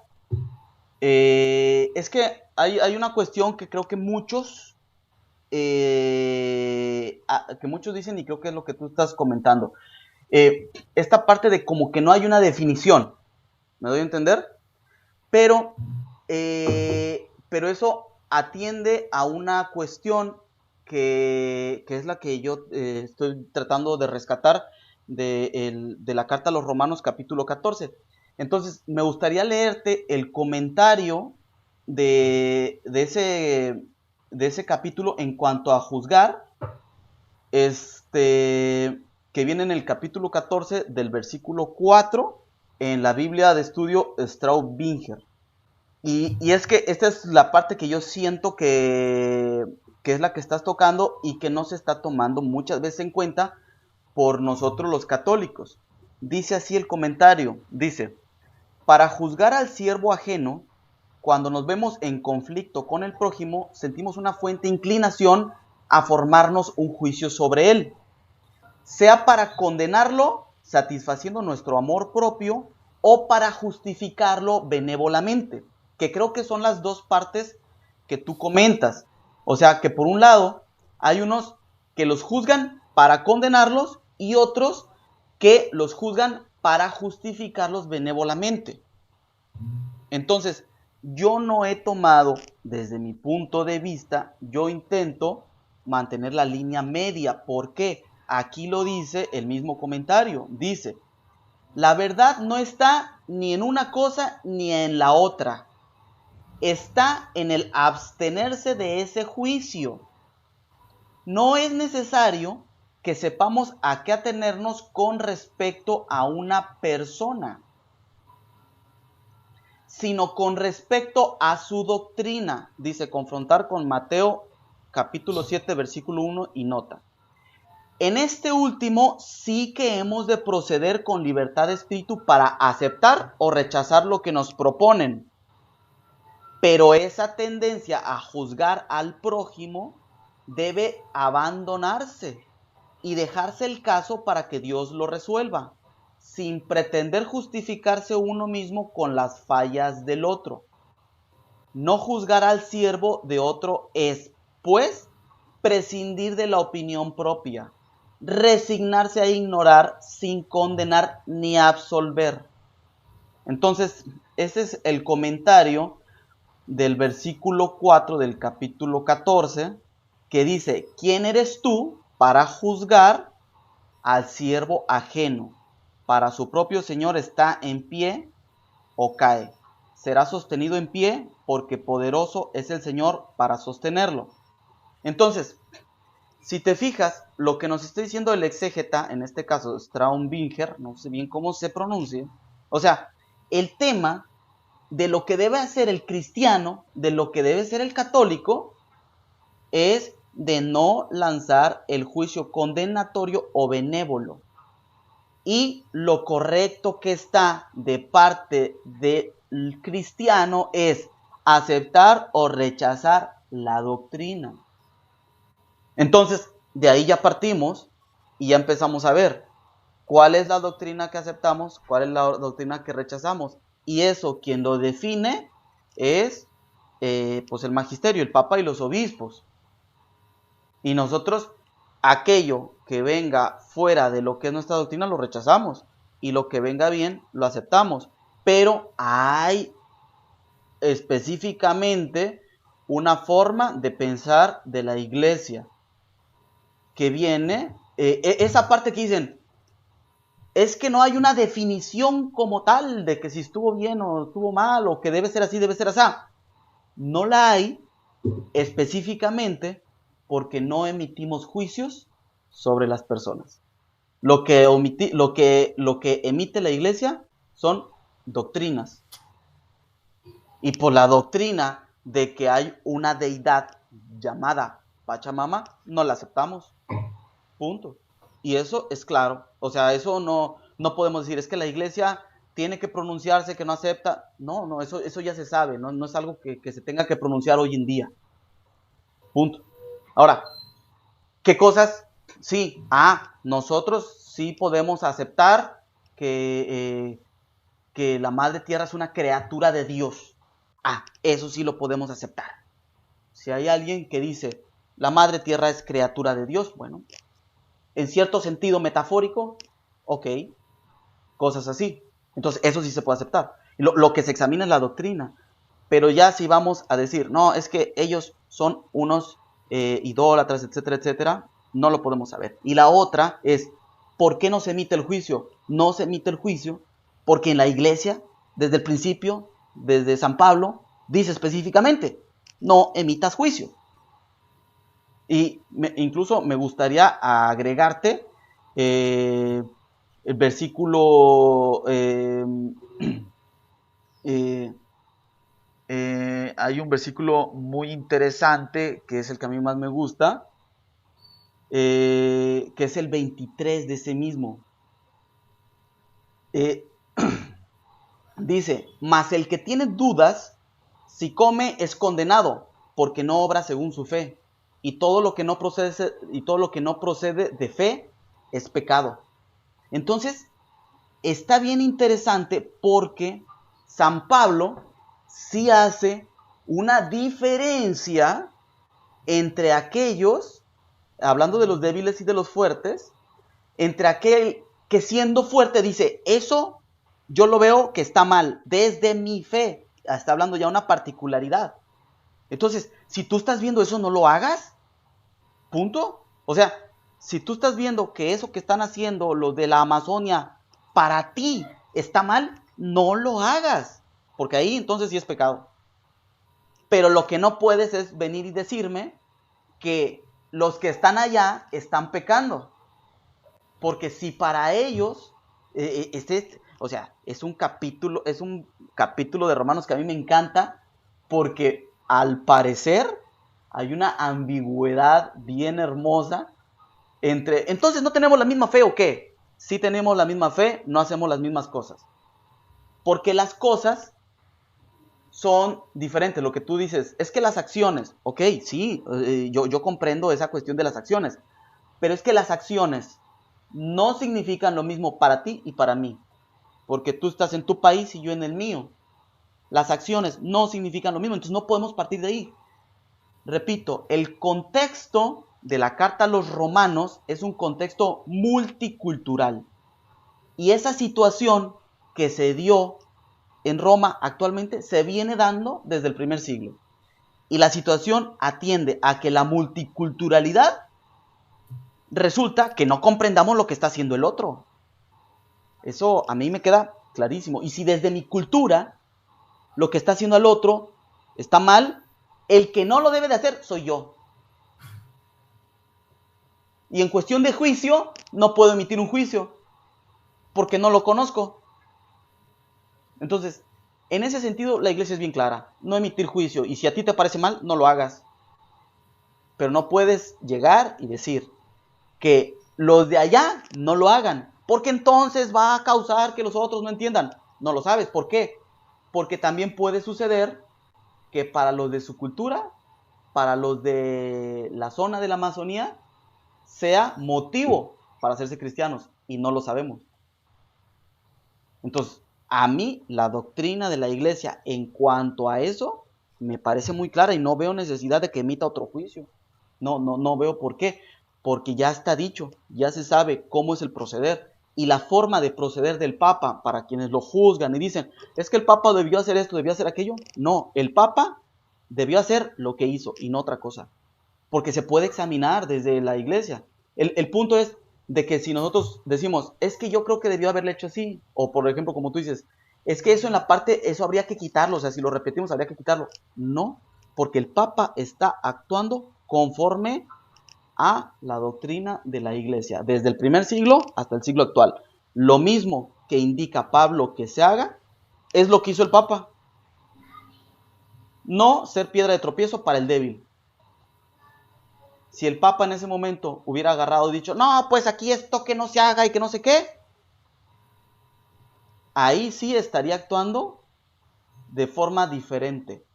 Es que hay una cuestión que creo que muchos dicen, y creo que es lo que tú estás comentando. Esta parte de como que no hay una definición, ¿me doy a entender? Pero eso atiende a una cuestión que es la que yo estoy tratando de rescatar de la carta a los Romanos capítulo 14. Entonces, me gustaría leerte el comentario de ese capítulo en cuanto a juzgar, que viene en el capítulo 14 del versículo 4 en la Biblia de estudio Straubinger. Y es que esta es la parte que yo siento que es la que estás tocando y que no se está tomando muchas veces en cuenta por nosotros los católicos. Dice así el comentario, dice: para juzgar al siervo ajeno, cuando nos vemos en conflicto con el prójimo, sentimos una fuerte inclinación a formarnos un juicio sobre él, sea para condenarlo, satisfaciendo nuestro amor propio, o para justificarlo benévolamente, que creo que son las dos partes que tú comentas. O sea, que por un lado hay unos que los juzgan para condenarlos y otros que los juzgan para justificarlos benévolamente. Entonces, yo no he tomado, desde mi punto de vista, yo intento mantener la línea media. ¿Por qué? Aquí lo dice el mismo comentario. Dice: la verdad no está ni en una cosa ni en la otra. Está en el abstenerse de ese juicio. No es necesario que sepamos a qué atenernos con respecto a una persona, sino con respecto a su doctrina. Dice, confrontar con Mateo capítulo 7, versículo 1 y nota: en este último sí que hemos de proceder con libertad de espíritu para aceptar o rechazar lo que nos proponen. Pero esa tendencia a juzgar al prójimo debe abandonarse y dejarse el caso para que Dios lo resuelva, sin pretender justificarse uno mismo con las fallas del otro. No juzgar al siervo de otro es, pues, prescindir de la opinión propia, resignarse a ignorar sin condenar ni absolver. Entonces, ese es el comentario del versículo 4 del capítulo 14, que dice: ¿quién eres tú para juzgar al siervo ajeno? Para su propio Señor está en pie o cae. Será sostenido en pie, porque poderoso es el Señor para sostenerlo. Entonces, si te fijas, lo que nos está diciendo el exégeta, en este caso Straubinger, no sé bien cómo se pronuncia, o sea, el tema de lo que debe hacer el cristiano, de lo que debe ser el católico, es de no lanzar el juicio condenatorio o benévolo. Y lo correcto que está de parte del cristiano es aceptar o rechazar la doctrina. Entonces, de ahí ya partimos y ya empezamos a ver cuál es la doctrina que aceptamos, cuál es la doctrina que rechazamos. Y eso quien lo define es pues el magisterio, el papa y los obispos. Y nosotros, aquello que venga fuera de lo que es nuestra doctrina lo rechazamos, y lo que venga bien lo aceptamos. Pero hay específicamente una forma de pensar de la iglesia que viene, esa parte que dicen, es que no hay una definición como tal de que si estuvo bien o estuvo mal, o que debe ser así, debe ser así. No la hay específicamente porque no emitimos juicios sobre las personas. Lo que emite la iglesia son doctrinas. Y por la doctrina de que hay una deidad llamada Pachamama, no la aceptamos. Punto. Y eso es claro. O sea, eso no podemos decir, es que la iglesia tiene que pronunciarse, que no acepta. No, eso ya se sabe, no es algo que se tenga que pronunciar hoy en día. Punto. Ahora, ¿qué cosas? Sí, nosotros sí podemos aceptar que la madre tierra es una criatura de Dios. Eso sí lo podemos aceptar. Si hay alguien que dice, la madre tierra es criatura de Dios, bueno, en cierto sentido metafórico, ok, cosas así. Entonces, eso sí se puede aceptar. Lo que se examina es la doctrina. Pero ya si vamos a decir, no, es que ellos son unos idólatras, etcétera, etcétera, no lo podemos saber. Y la otra es, ¿por qué no se emite el juicio? No se emite el juicio porque en la iglesia, desde el principio, desde San Pablo, dice específicamente, no emitas juicio. Y incluso me gustaría agregarte el versículo, hay un versículo muy interesante, que es el que a mí más me gusta, que es el 23 de ese mismo. Dice, mas el que tiene dudas, si come es condenado, porque no obra según su fe. Y todo lo que no procede de fe es pecado. Entonces, está bien interesante porque San Pablo sí hace una diferencia entre aquellos, hablando de los débiles y de los fuertes, entre aquel que siendo fuerte dice, eso yo lo veo que está mal, desde mi fe. Está hablando ya de una particularidad. Entonces, si tú estás viendo eso, no lo hagas. Punto. O sea, si tú estás viendo que eso que están haciendo los de la Amazonia para ti está mal, no lo hagas. Porque ahí entonces sí es pecado. Pero lo que no puedes es venir y decirme que los que están allá están pecando. Porque si para ellos, o sea, es un capítulo de Romanos que a mí me encanta, porque al parecer hay una ambigüedad bien hermosa entre, entonces ¿no tenemos la misma fe o qué? Sí tenemos la misma fe, no hacemos las mismas cosas. Porque las cosas son diferentes. Lo que tú dices, es que las acciones, ok, sí, yo comprendo esa cuestión de las acciones, pero es que las acciones no significan lo mismo para ti y para mí, porque tú estás en tu país y yo en el mío. Las acciones no significan lo mismo, entonces no podemos partir de ahí. Repito, el contexto de la carta a los romanos es un contexto multicultural. Y esa situación que se dio en Roma actualmente se viene dando desde el primer siglo. Y la situación atiende a que la multiculturalidad resulta que no comprendamos lo que está haciendo el otro. Eso a mí me queda clarísimo. Y si desde mi cultura lo que está haciendo el otro está mal, el que no lo debe de hacer soy yo. Y en cuestión de juicio, no puedo emitir un juicio, porque no lo conozco. Entonces, en ese sentido, la iglesia es bien clara. No emitir juicio. Y si a ti te parece mal, no lo hagas. Pero no puedes llegar y decir que los de allá no lo hagan, porque entonces va a causar que los otros no entiendan. No lo sabes. ¿Por qué? Porque también puede suceder que para los de su cultura, para los de la zona de la Amazonía, sea motivo para hacerse cristianos y no lo sabemos. Entonces, a mí la doctrina de la iglesia en cuanto a eso me parece muy clara y no veo necesidad de que emita otro juicio. No veo por qué, porque ya está dicho, ya se sabe cómo es el proceder y la forma de proceder del Papa para quienes lo juzgan y dicen, es que el Papa debió hacer esto, debió hacer aquello. No, el Papa debió hacer lo que hizo y no otra cosa, porque se puede examinar desde la iglesia. El punto es de que si nosotros decimos, es que yo creo que debió haberle hecho así, o por ejemplo, como tú dices, es que eso en la parte, eso habría que quitarlo, o sea, si lo repetimos habría que quitarlo. No, porque el Papa está actuando conforme a la doctrina de la iglesia, desde el primer siglo hasta el siglo actual. Lo mismo que indica Pablo que se haga, es lo que hizo el Papa. No ser piedra de tropiezo para el débil. Si el Papa en ese momento hubiera agarrado y dicho, no, pues aquí esto que no se haga y que no sé qué, ahí sí estaría actuando de forma diferente.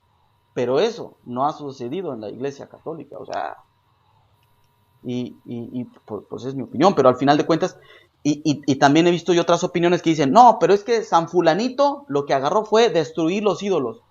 Pero eso no ha sucedido en la Iglesia Católica, o sea, pues es mi opinión, pero al final de cuentas, y también he visto yo otras opiniones que dicen, no, pero es que San Fulanito lo que agarró fue destruir los ídolos.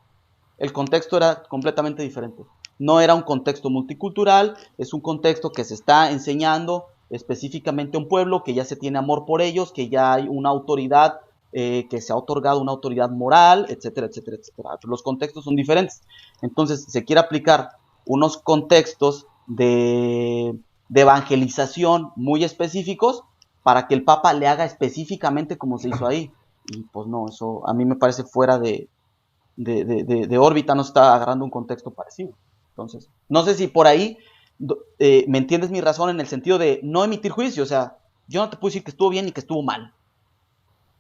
El contexto era completamente diferente. No era un contexto multicultural, es un contexto que se está enseñando específicamente a un pueblo, que ya se tiene amor por ellos, que ya hay una autoridad, que se ha otorgado una autoridad moral, etcétera, etcétera, etcétera. Los contextos son diferentes. Entonces, se quiere aplicar unos contextos de, de evangelización muy específicos para que el Papa le haga específicamente como se hizo ahí. Y pues no, eso a mí me parece fuera de órbita, no está agarrando un contexto parecido. Entonces, no sé si por ahí me entiendes mi razón en el sentido de no emitir juicio. O sea, yo no te puedo decir que estuvo bien y que estuvo mal.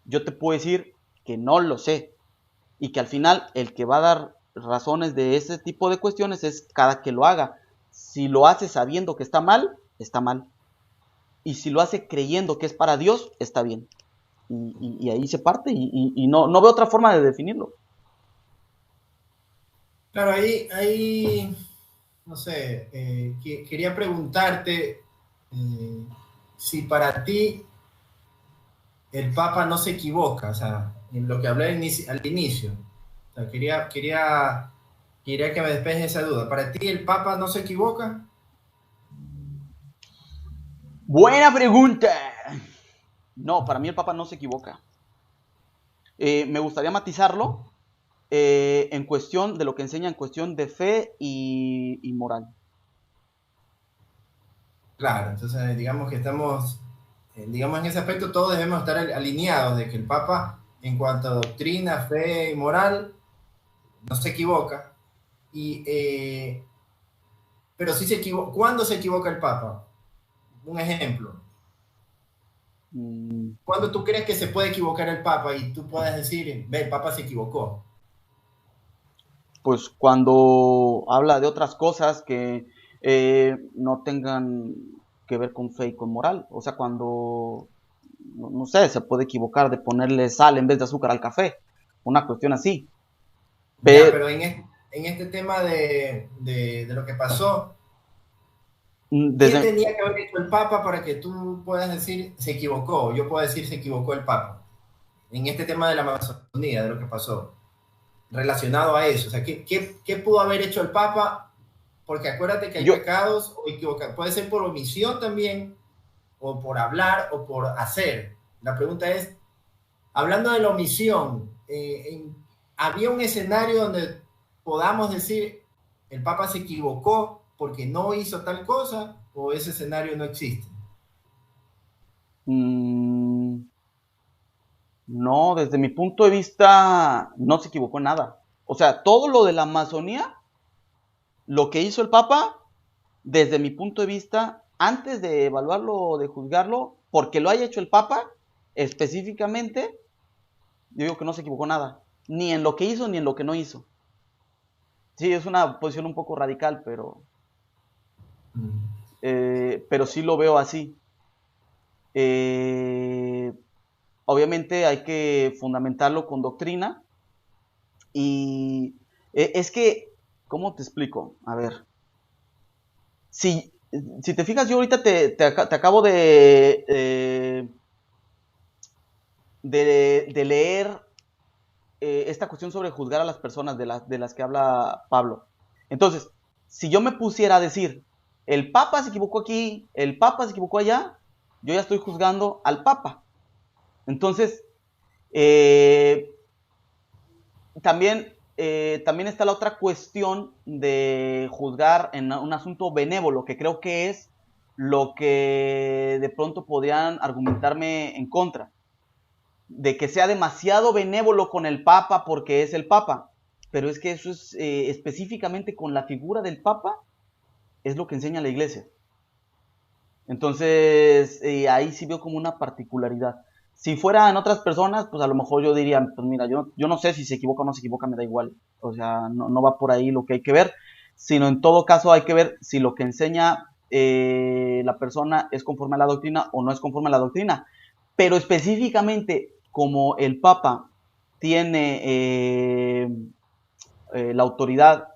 Yo te puedo decir que no lo sé. Y que al final el que va a dar razones de ese tipo de cuestiones es cada que lo haga. Si lo hace sabiendo que está mal, está mal. Y si lo hace creyendo que es para Dios, está bien. Y ahí se parte y no veo otra forma de definirlo. Claro, ahí no sé, quería preguntarte si para ti el Papa no se equivoca, o sea, en lo que hablé al inicio. O sea, quería que me despeje esa duda. ¿Para ti el Papa no se equivoca? Buena pregunta. No, para mí el Papa no se equivoca. Me gustaría matizarlo en cuestión de lo que enseña en cuestión de fe y moral. Claro, entonces digamos que estamos, digamos en ese aspecto todos debemos estar alineados de que el Papa en cuanto a doctrina, fe y moral no se equivoca. Y, pero sí se equivoca. ¿Cuándo se equivoca el Papa? Un ejemplo. Mm, ¿Cuándo tú crees que se puede equivocar el Papa y tú puedes decir, ve, el Papa se equivocó? pues cuando habla de otras cosas que no tengan que ver con fe y con moral. O sea, cuando, no sé, se puede equivocar de ponerle sal en vez de azúcar al café. Una cuestión así. Ya, Pero pero en este tema de lo que pasó, ¿qué desde, tenía que haber hecho el Papa para que tú puedas decir se equivocó? Yo puedo decir se equivocó el Papa. En este tema de la Amazonía, de lo que pasó, relacionado a eso. O sea, ¿qué pudo haber hecho el Papa? Porque acuérdate que hay yo, pecados o equivocar. Puede ser por omisión también, o por hablar, o por hacer. La pregunta es, hablando de la omisión, ¿había un escenario donde podamos decir el Papa se equivocó porque no hizo tal cosa o ese escenario no existe? mm, no, desde mi punto de vista, no se equivocó en nada. O sea, todo lo de la Amazonía, lo que hizo el Papa, desde mi punto de vista, antes de evaluarlo o de juzgarlo, porque lo haya hecho el Papa, específicamente, yo digo que no se equivocó nada. Ni en lo que hizo, ni en lo que no hizo. Sí, es una posición un poco radical, pero sí lo veo así. Eh, obviamente hay que fundamentarlo con doctrina. Y es que, ¿cómo te explico? A ver, si, si te fijas, yo ahorita te acabo de leer esta cuestión sobre juzgar a las personas de las que habla Pablo. Entonces, si yo me pusiera a decir, el Papa se equivocó aquí, el Papa se equivocó allá, yo ya estoy juzgando al Papa. Entonces, eh, también está la otra cuestión de juzgar en un asunto benévolo, que creo que es lo que de pronto podrían argumentarme en contra, de que sea demasiado benévolo con el Papa porque es el Papa, pero es que eso es específicamente con la figura del Papa, es lo que enseña la Iglesia. Entonces, ahí sí veo como una particularidad. Si fueran otras personas, pues a lo mejor yo diría, pues mira, yo no sé si se equivoca o no se equivoca, me da igual. O sea, no va por ahí lo que hay que ver, sino en todo caso hay que ver si lo que enseña la persona es conforme a la doctrina o no es conforme a la doctrina. Pero específicamente, como el Papa tiene la autoridad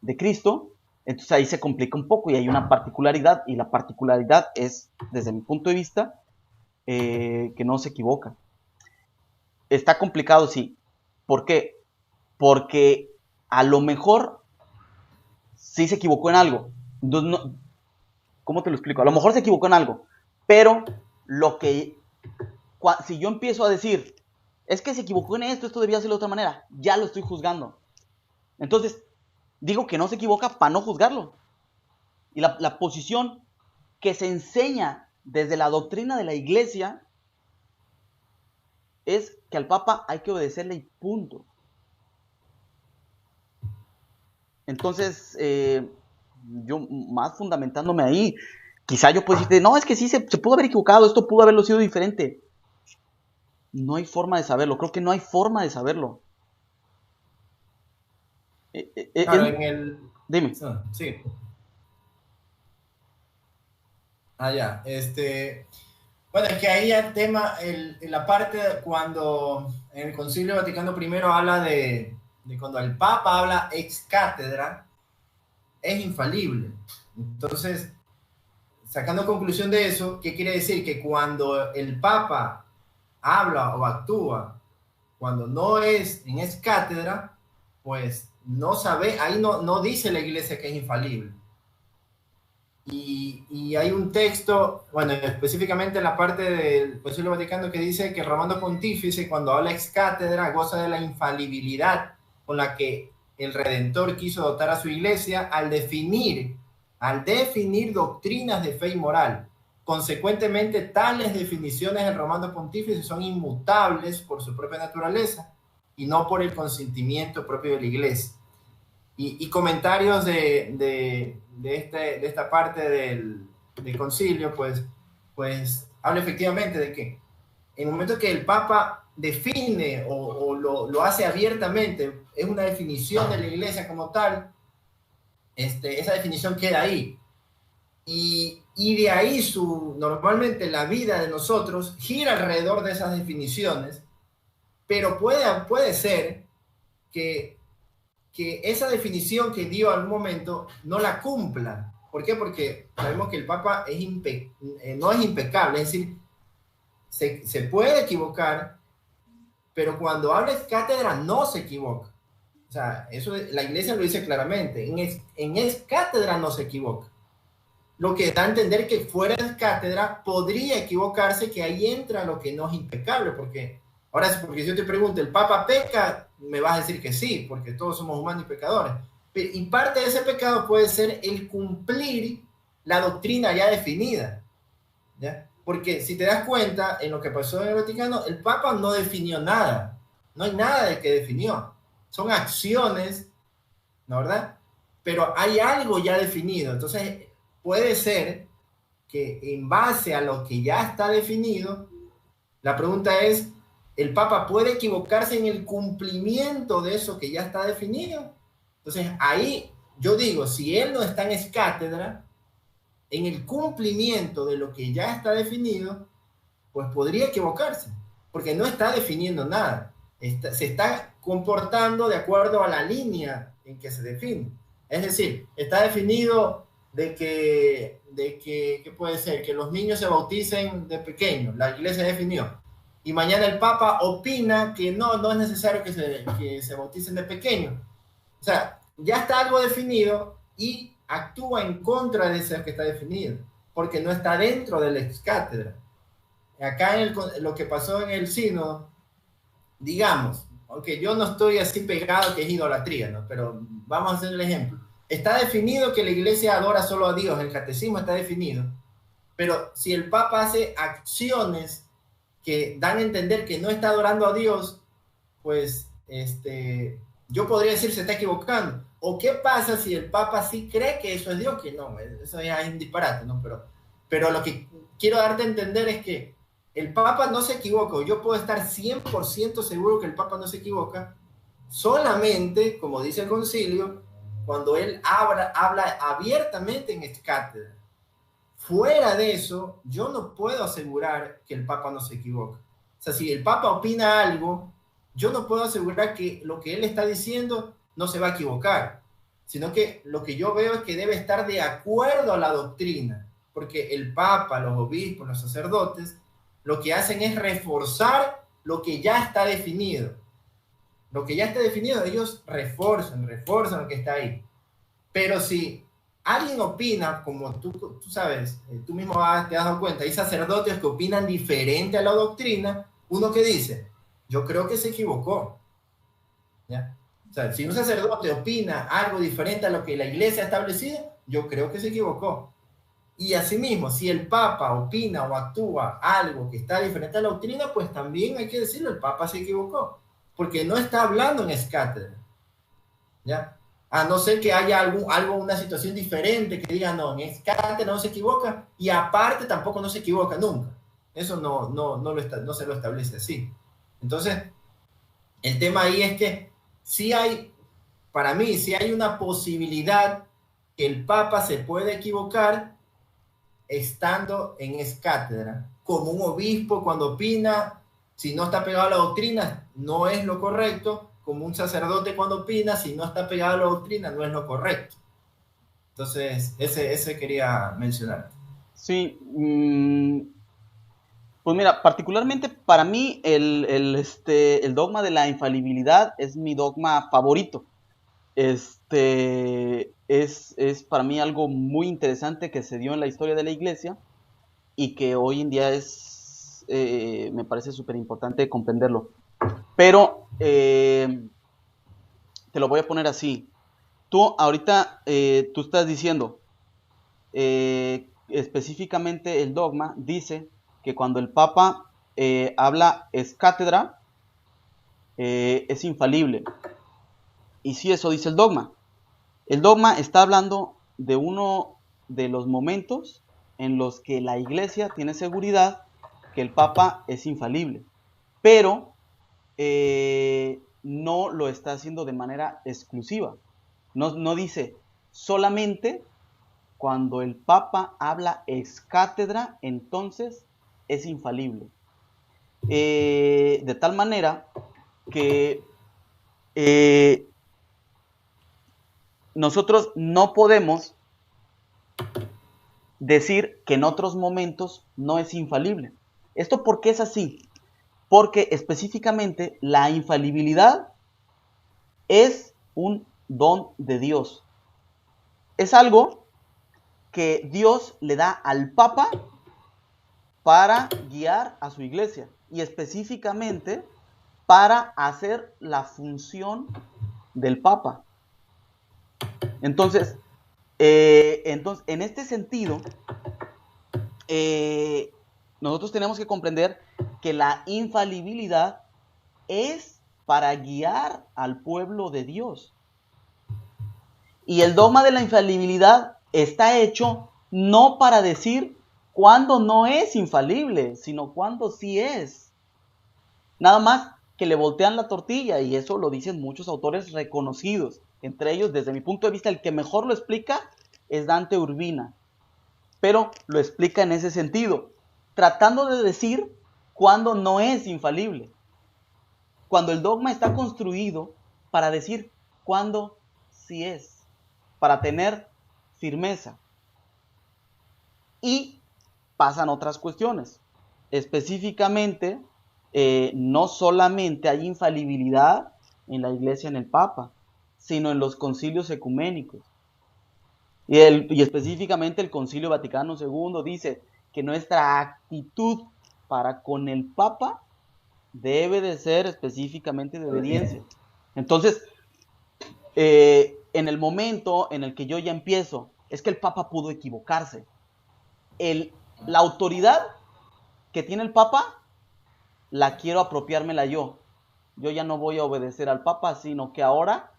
de Cristo, entonces ahí se complica un poco y hay una particularidad, y la particularidad es, desde mi punto de vista, que no se equivoca. Está complicado, sí. ¿Por qué? Porque a lo mejor sí se equivocó en algo. No, ¿cómo te lo explico? A lo mejor se equivocó en algo, pero lo que si yo empiezo a decir, es que se equivocó en esto, esto debía ser de otra manera, ya lo estoy juzgando. Entonces, digo que no se equivoca para no juzgarlo. Y la posición que se enseña desde la doctrina de la iglesia es que al Papa hay que obedecerle y punto. Entonces, yo más fundamentándome ahí, quizá yo puedo decirte, no, es que sí, se pudo haber equivocado, esto pudo haberlo sido diferente. No hay forma de saberlo, creo que no hay forma de saberlo. Claro, en el... Dime. Sí. Ah, ya. Bueno, es que ahí el tema, la parte cuando en el Concilio Vaticano I habla de cuando el Papa habla ex cátedra, es infalible. Entonces, sacando conclusión de eso, ¿qué quiere decir? Que cuando el Papa habla o actúa, cuando no es en ex cátedra, pues no sabe, ahí no dice la iglesia que es infalible. Y hay un texto, bueno, específicamente en la parte del Concilio Vaticano que dice que Romano Pontífice, cuando habla ex cátedra, goza de la infalibilidad con la que el Redentor quiso dotar a su iglesia al definir doctrinas de fe y moral. Consecuentemente, tales definiciones del Romano Pontífice son inmutables por su propia naturaleza y no por el consentimiento propio de la iglesia. Y comentarios de esta parte del concilio, pues habla efectivamente de que en el momento que el Papa define o lo hace abiertamente, es una definición de la iglesia como tal, esa definición queda ahí. Y de ahí normalmente la vida de nosotros gira alrededor de esas definiciones, pero puede ser que esa definición que dio algún momento no la cumpla. ¿Por qué? Porque sabemos que el Papa no es impecable, es decir, se puede equivocar, pero cuando habla de cátedra no se equivoca. O sea, eso la iglesia lo dice claramente, en cátedra no se equivoca. Lo que da a entender que fuera de cátedra podría equivocarse, que ahí entra lo que no es impecable, porque si yo te pregunto, ¿el Papa peca? Me vas a decir que sí, porque todos somos humanos y pecadores. Y parte de ese pecado puede ser el cumplir la doctrina ya definida, ¿ya? Porque si te das cuenta, en lo que pasó en el Vaticano, el Papa no definió nada. No hay nada de que definió. Son acciones, ¿no, verdad? Pero hay algo ya definido. Entonces, puede ser que en base a lo que ya está definido, la pregunta es, ¿el Papa puede equivocarse en el cumplimiento de eso que ya está definido? Entonces, ahí yo digo, si él no está en ex cátedra, en el cumplimiento de lo que ya está definido, pues podría equivocarse, porque no está definiendo nada. Se está comportando de acuerdo a la línea en que se define. Es decir, está definido de que ¿qué puede ser? Que los niños se bauticen de pequeños. La iglesia definió. Y mañana el Papa opina que no es necesario que se bauticen de pequeños. O sea, ya está algo definido y actúa en contra de eso que está definido, porque no está dentro del ex cátedra. Acá lo que pasó en el sínodo, digamos, aunque yo no estoy así pegado que es idolatría, ¿no? Pero vamos a hacer el ejemplo. Está definido que la iglesia adora solo a Dios, el catecismo está definido, pero si el Papa hace acciones que dan a entender que no está adorando a Dios, pues yo podría decir se está equivocando. ¿O qué pasa si el Papa sí cree que eso es Dios? Que no, eso ya es un disparate, ¿no? Pero lo que quiero darte a entender es que el Papa no se equivoca. Yo puedo estar 100% seguro que el Papa no se equivoca, solamente, como dice el concilio, cuando él habla abiertamente en ex cátedra. Fuera de eso, yo no puedo asegurar que el Papa no se equivoca. O sea, si el Papa opina algo, yo no puedo asegurar que lo que él está diciendo no se va a equivocar, sino que lo que yo veo es que debe estar de acuerdo a la doctrina, porque el Papa, los obispos, los sacerdotes, lo que hacen es reforzar lo que ya está definido. Lo que ya está definido, ellos refuerzan lo que está ahí. Pero si alguien opina, como tú sabes, tú mismo te has dado cuenta, hay sacerdotes que opinan diferente a la doctrina, uno que dice, yo creo que se equivocó. ¿Ya? O sea, si un sacerdote opina algo diferente a lo que la iglesia ha establecido, yo creo que se equivocó. Y asimismo, si el Papa opina o actúa algo que está diferente a la doctrina, pues también hay que decirlo, el Papa se equivocó, porque no está hablando en escátedra, ¿ya? A no ser que haya una situación diferente que diga, no, en escátedra no se equivoca, y aparte tampoco no se equivoca nunca. Eso no se lo establece así. Entonces, el tema ahí es que sí hay, para mí, sí hay una posibilidad que el Papa se puede equivocar estando en escátedra, como un obispo cuando opina, si no está pegado a la doctrina, no es lo correcto, como un sacerdote cuando opina, si no está pegado a la doctrina, no es lo correcto. Entonces, ese quería mencionar. Sí, pues mira, particularmente para mí el dogma de la infalibilidad es mi dogma favorito. Es para mí algo muy interesante que se dio en la historia de la iglesia y que hoy en día me parece súper importante comprenderlo. Pero te lo voy a poner así. Tú ahorita, tú estás diciendo, específicamente el dogma dice que cuando el Papa habla es cátedra, es infalible. Y sí, eso dice el dogma. El dogma está hablando de uno de los momentos en los que la iglesia tiene seguridad que el Papa es infalible, pero no lo está haciendo de manera exclusiva. No dice solamente cuando el Papa habla ex cátedra, entonces es infalible. De tal manera que nosotros no podemos decir que en otros momentos no es infalible. ¿Esto por qué es así? Porque específicamente la infalibilidad es un don de Dios. Es algo que Dios le da al Papa para guiar a su iglesia y específicamente para hacer la función del Papa. Entonces, en este sentido, nosotros tenemos que comprender que la infalibilidad es para guiar al pueblo de Dios. Y el dogma de la infalibilidad está hecho no para decir cuándo no es infalible, sino cuándo sí es. Nada más que le voltean la tortilla, y eso lo dicen muchos autores reconocidos. Entre ellos, desde mi punto de vista, el que mejor lo explica es Dante Urbina. Pero lo explica en ese sentido, tratando de decir cuándo no es infalible. Cuando el dogma está construido para decir cuándo sí es, para tener firmeza. Y pasan otras cuestiones. Específicamente, no solamente hay infalibilidad en la iglesia, en el Papa, sino en los concilios ecuménicos. Y específicamente el Concilio Vaticano II dice que nuestra actitud para con el Papa debe de ser específicamente de obediencia. Entonces, en el momento en el que yo ya empiezo, es que el Papa pudo equivocarse. La autoridad que tiene el Papa, la quiero apropiármela yo. Yo ya no voy a obedecer al Papa, sino que ahora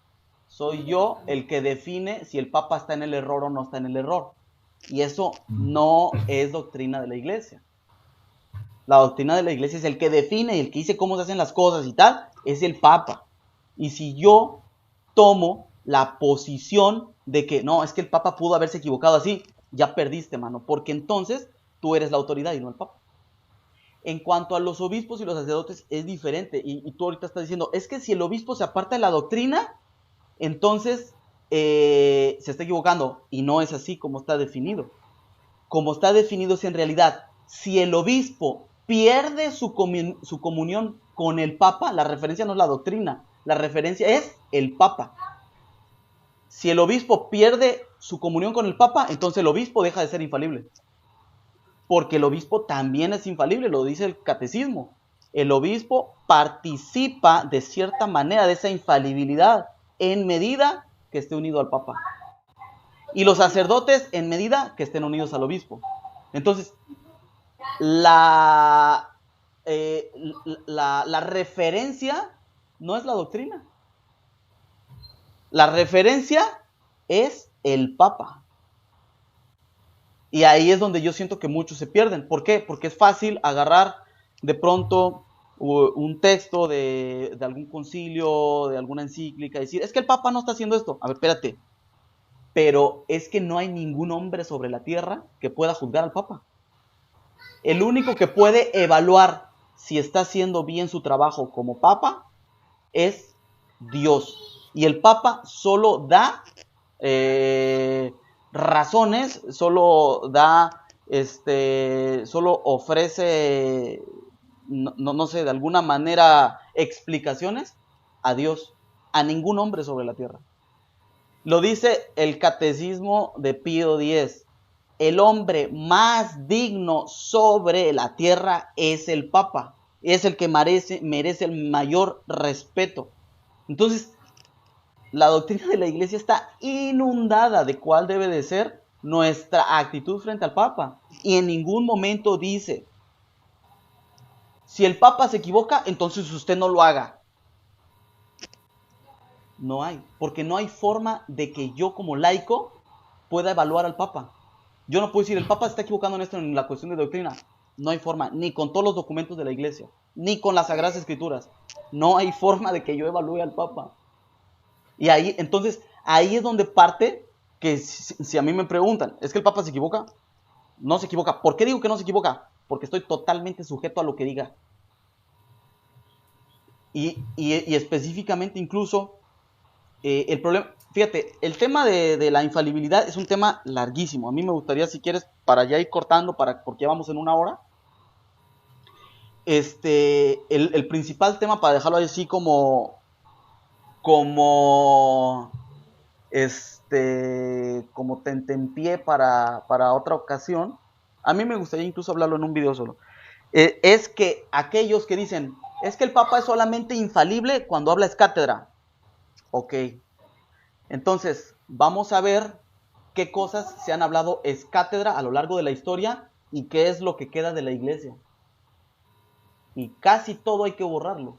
soy yo el que define si el Papa está en el error o no está en el error. Y eso no es doctrina de la iglesia. La doctrina de la iglesia es el que define y el que dice cómo se hacen las cosas y tal, es el Papa. Y si yo tomo la posición de que no, es que el Papa pudo haberse equivocado así, ya perdiste, mano, porque entonces tú eres la autoridad y no el Papa. En cuanto a los obispos y los sacerdotes es diferente, y tú ahorita estás diciendo, es que si el obispo se aparta de la doctrina, entonces se está equivocando, y no es así como está definido. Como está definido es en realidad, si el obispo pierde su comunión con el Papa, la referencia no es la doctrina, la referencia es el Papa. Si el obispo pierde su comunión con el Papa, entonces el obispo deja de ser infalible. Porque el obispo también es infalible, lo dice el catecismo. El obispo participa de cierta manera de esa infalibilidad en medida que esté unido al Papa. y los sacerdotes en medida que estén unidos al obispo. Entonces, la, eh, la referencia no es la doctrina. La referencia es el Papa. Y ahí es donde yo siento que muchos se pierden. ¿Por qué? Porque es fácil agarrar de pronto un texto de algún concilio, de alguna encíclica, y decir, es que el Papa no está haciendo esto. A ver, espérate. Pero es que no hay ningún hombre sobre la tierra que pueda juzgar al Papa. El único que puede evaluar si está haciendo bien su trabajo como Papa es Dios. Y el Papa solo da razones, solo da, solo ofrece, no sé, de alguna manera explicaciones a Dios, a ningún hombre sobre la tierra. Lo dice el Catecismo de Pío X. El hombre más digno sobre la tierra es el Papa. Es el que merece el mayor respeto. Entonces, la doctrina de la Iglesia está inundada de cuál debe de ser nuestra actitud frente al Papa. Y en ningún momento dice, si el Papa se equivoca, entonces usted no lo haga. No hay, porque no hay forma de que yo como laico pueda evaluar al Papa. Yo no puedo decir, el Papa se está equivocando en esto, en la cuestión de doctrina. No hay forma, ni con todos los documentos de la Iglesia, ni con las Sagradas Escrituras. No hay forma de que yo evalúe al Papa. Y ahí, entonces, ahí es donde parte que si a mí me preguntan, ¿es que el Papa se equivoca? No se equivoca. ¿Por qué digo que no se equivoca? Porque estoy totalmente sujeto a lo que diga. Y específicamente incluso el problema, fíjate, el tema de la infalibilidad es un tema larguísimo. A mí me gustaría, si quieres, para ya ir cortando, porque ya vamos en una hora, el principal tema, para dejarlo así como como tentempié para otra ocasión, a mí me gustaría incluso hablarlo en un video solo, es que aquellos que dicen, es que el Papa es solamente infalible cuando habla es cátedra. Ok, entonces vamos a ver qué cosas se han hablado es cátedra a lo largo de la historia y qué es lo que queda de la Iglesia. Y casi todo hay que borrarlo.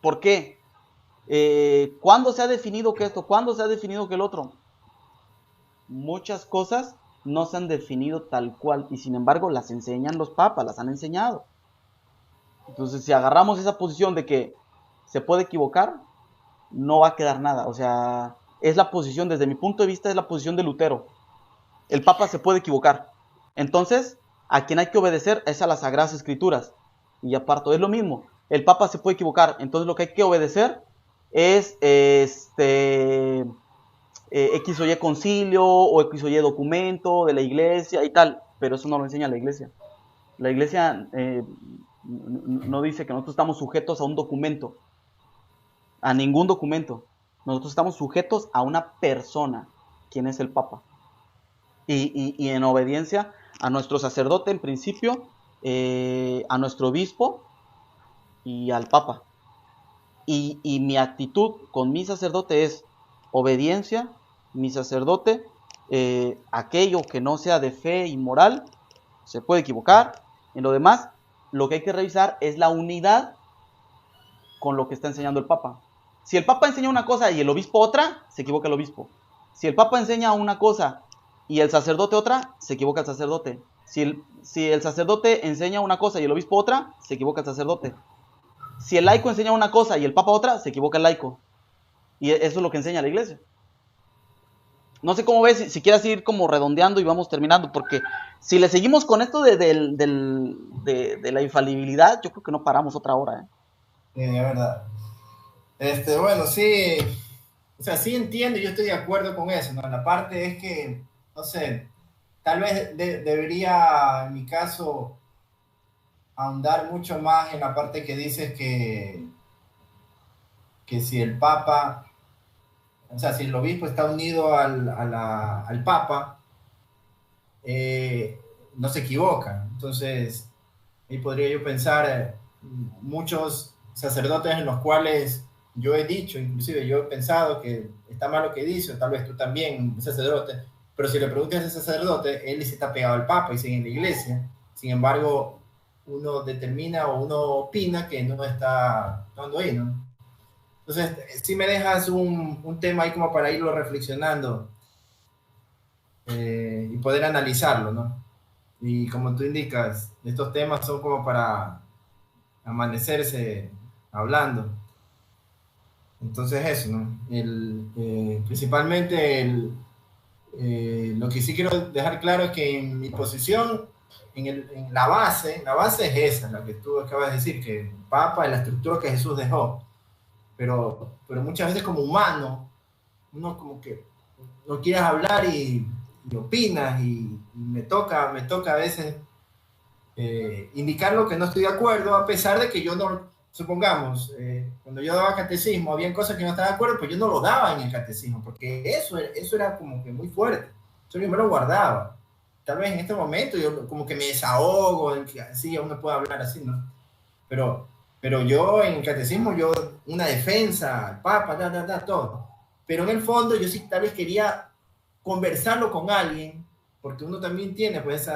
¿Por qué? ¿Cuándo se ha definido que esto? ¿Cuándo se ha definido que el otro? Muchas cosas no se han definido tal cual y sin embargo las enseñan los papas, las han enseñado. Entonces, si agarramos esa posición de que se puede equivocar, no va a quedar nada. O sea, es la posición, desde mi punto de vista, es la posición de Lutero. El Papa se puede equivocar. Entonces, a quien hay que obedecer es a las Sagradas Escrituras. Y aparto, es lo mismo. El Papa se puede equivocar. Entonces, lo que hay que obedecer es X o Y concilio o X o Y documento de la Iglesia y tal. Pero eso no lo enseña la Iglesia. La Iglesia no dice que nosotros estamos sujetos a un documento, a ningún documento. Nosotros estamos sujetos a una persona, quien es el Papa. Y en obediencia a nuestro sacerdote en principio, a nuestro obispo y al Papa. Y mi actitud con mi sacerdote es obediencia, mi sacerdote, aquello que no sea de fe y moral, se puede equivocar. En lo demás, lo que hay que revisar es la unidad con lo que está enseñando el Papa. Si el Papa enseña una cosa y el obispo otra, se equivoca el obispo. Si el Papa enseña una cosa y el sacerdote otra, se equivoca el sacerdote. Si el sacerdote enseña una cosa y el obispo otra, se equivoca el sacerdote. Si el laico enseña una cosa y el Papa otra, se equivoca el laico. Y eso es lo que enseña la Iglesia. No sé cómo ves, si quieres ir como redondeando y vamos terminando, porque si le seguimos con esto de la infalibilidad, yo creo que no paramos otra hora. Es verdad. Bueno, sí, o sea, sí entiendo, yo estoy de acuerdo con eso, ¿no? La parte es que, no sé, tal vez debería, en mi caso, ahondar mucho más en la parte que dices que si el Papa, o sea, si el obispo está unido al Papa, no se equivoca. Entonces, ahí podría yo pensar muchos sacerdotes en los cuales yo he dicho, inclusive yo he pensado que está mal lo que dice, o tal vez tú también, un sacerdote, pero si le preguntas a ese sacerdote, él se está pegado al Papa y sigue en la iglesia. Sin embargo, uno determina o uno opina que no está actuando ahí, ¿no? Entonces, si me dejas un tema ahí como para irlo reflexionando y poder analizarlo, ¿no? Y como tú indicas, estos temas son como para amanecerse hablando. Entonces eso, ¿no? Principalmente lo que sí quiero dejar claro es que en mi posición, en la base es esa, la que tú acabas de decir, que el Papa es la estructura que Jesús dejó. Pero muchas veces como humano, uno como que no quieres hablar y opinas y me toca a veces indicar lo que no estoy de acuerdo, a pesar de que yo no, supongamos, cuando yo daba catecismo, había cosas que no estaba de acuerdo, pero yo no lo daba en el catecismo, porque eso era como que muy fuerte, yo me lo guardaba. Tal vez en este momento yo como que me desahogo, así uno puede hablar así, ¿no? Pero, pero yo en el catecismo, yo una defensa al Papa, todo. Pero en el fondo yo sí tal vez quería conversarlo con alguien, porque uno también tiene pues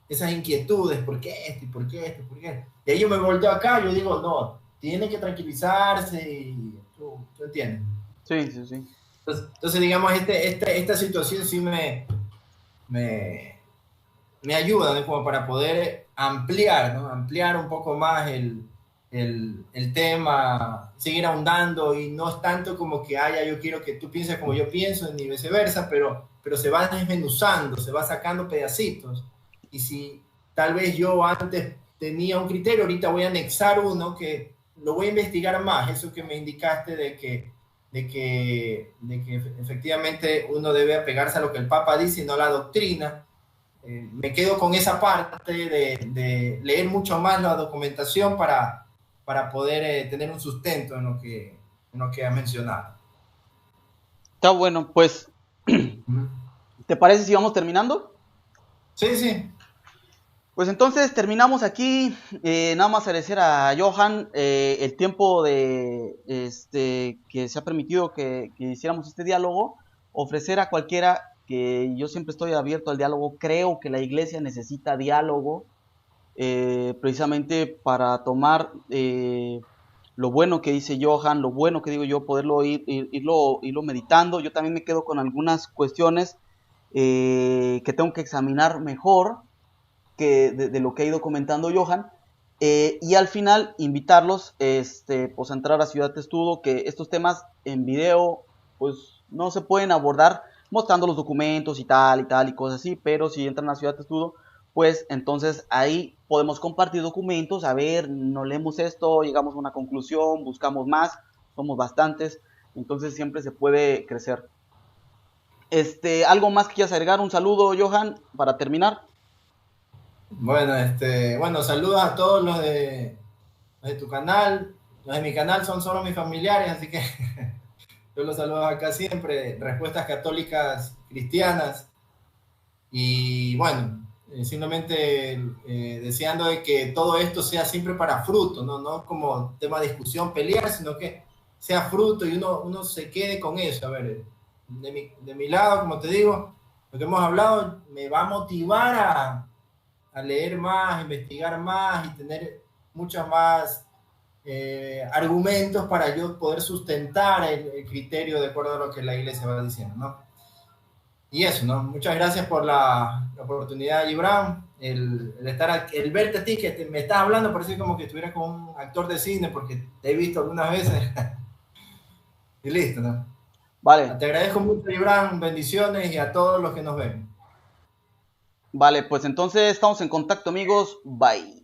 esas inquietudes, ¿por qué esto? ¿Y por qué esto? ¿Por qué? Y ahí yo me volteo acá, yo digo, no, tiene que tranquilizarse y tú entiendes. Sí, sí, sí. Entonces digamos, esta situación sí me ayuda, ¿no? Como para poder ampliar, ¿no? Ampliar un poco más el tema, seguir ahondando y no es tanto como que haya, yo quiero que tú pienses como yo pienso, ni viceversa, pero se va desmenuzando, se va sacando pedacitos. Y si tal vez yo antes tenía un criterio, ahorita voy a anexar uno que lo voy a investigar más, eso que me indicaste de que efectivamente uno debe apegarse a lo que el Papa dice y no a la doctrina. Me quedo con esa parte de leer mucho más la documentación para poder tener un sustento en lo que has mencionado. Está bueno, pues, ¿te parece si vamos terminando? Sí, sí. Pues entonces terminamos aquí. Nada más agradecer a Johan el tiempo que se ha permitido que hiciéramos este diálogo. Ofrecer a cualquiera que yo siempre estoy abierto al diálogo. Creo que la iglesia necesita diálogo precisamente para tomar lo bueno que dice Johan, lo bueno que digo yo, poderlo irlo meditando. Yo también me quedo con algunas cuestiones que tengo que examinar mejor de lo que ha ido comentando Johan. Y al final invitarlos pues a entrar a Ciudad Testudo, que estos temas en video pues no se pueden abordar mostrando los documentos y tal y cosas así, pero si entran a Ciudad Testudo, pues entonces ahí podemos compartir documentos, a ver, no leemos esto, llegamos a una conclusión, buscamos más, somos bastantes, entonces siempre se puede crecer. ¿Algo más que quieras agregar? Un saludo, Johan, para terminar. Bueno, saludos a todos los de tu canal. Los de mi canal son solo mis familiares, así que yo los saludo acá siempre. Respuestas católicas cristianas. Y bueno, simplemente deseando de que todo esto sea siempre para fruto, no como tema de discusión, pelear, sino que sea fruto y uno se quede con eso. A ver, de mi lado, como te digo, lo que hemos hablado me va a motivar a leer más, investigar más y tener muchos más argumentos para yo poder sustentar el criterio de acuerdo a lo que la iglesia va diciendo, ¿no? Y eso, ¿no? Muchas gracias por la oportunidad, Gibran. El verte a ti, que me estás hablando, parece como que estuvieras con un actor de cine, porque te he visto algunas veces. Y listo, ¿no? Vale, Te agradezco mucho, Gibran. Bendiciones y a todos los que nos ven. vale, pues entonces estamos en contacto, amigos. Bye.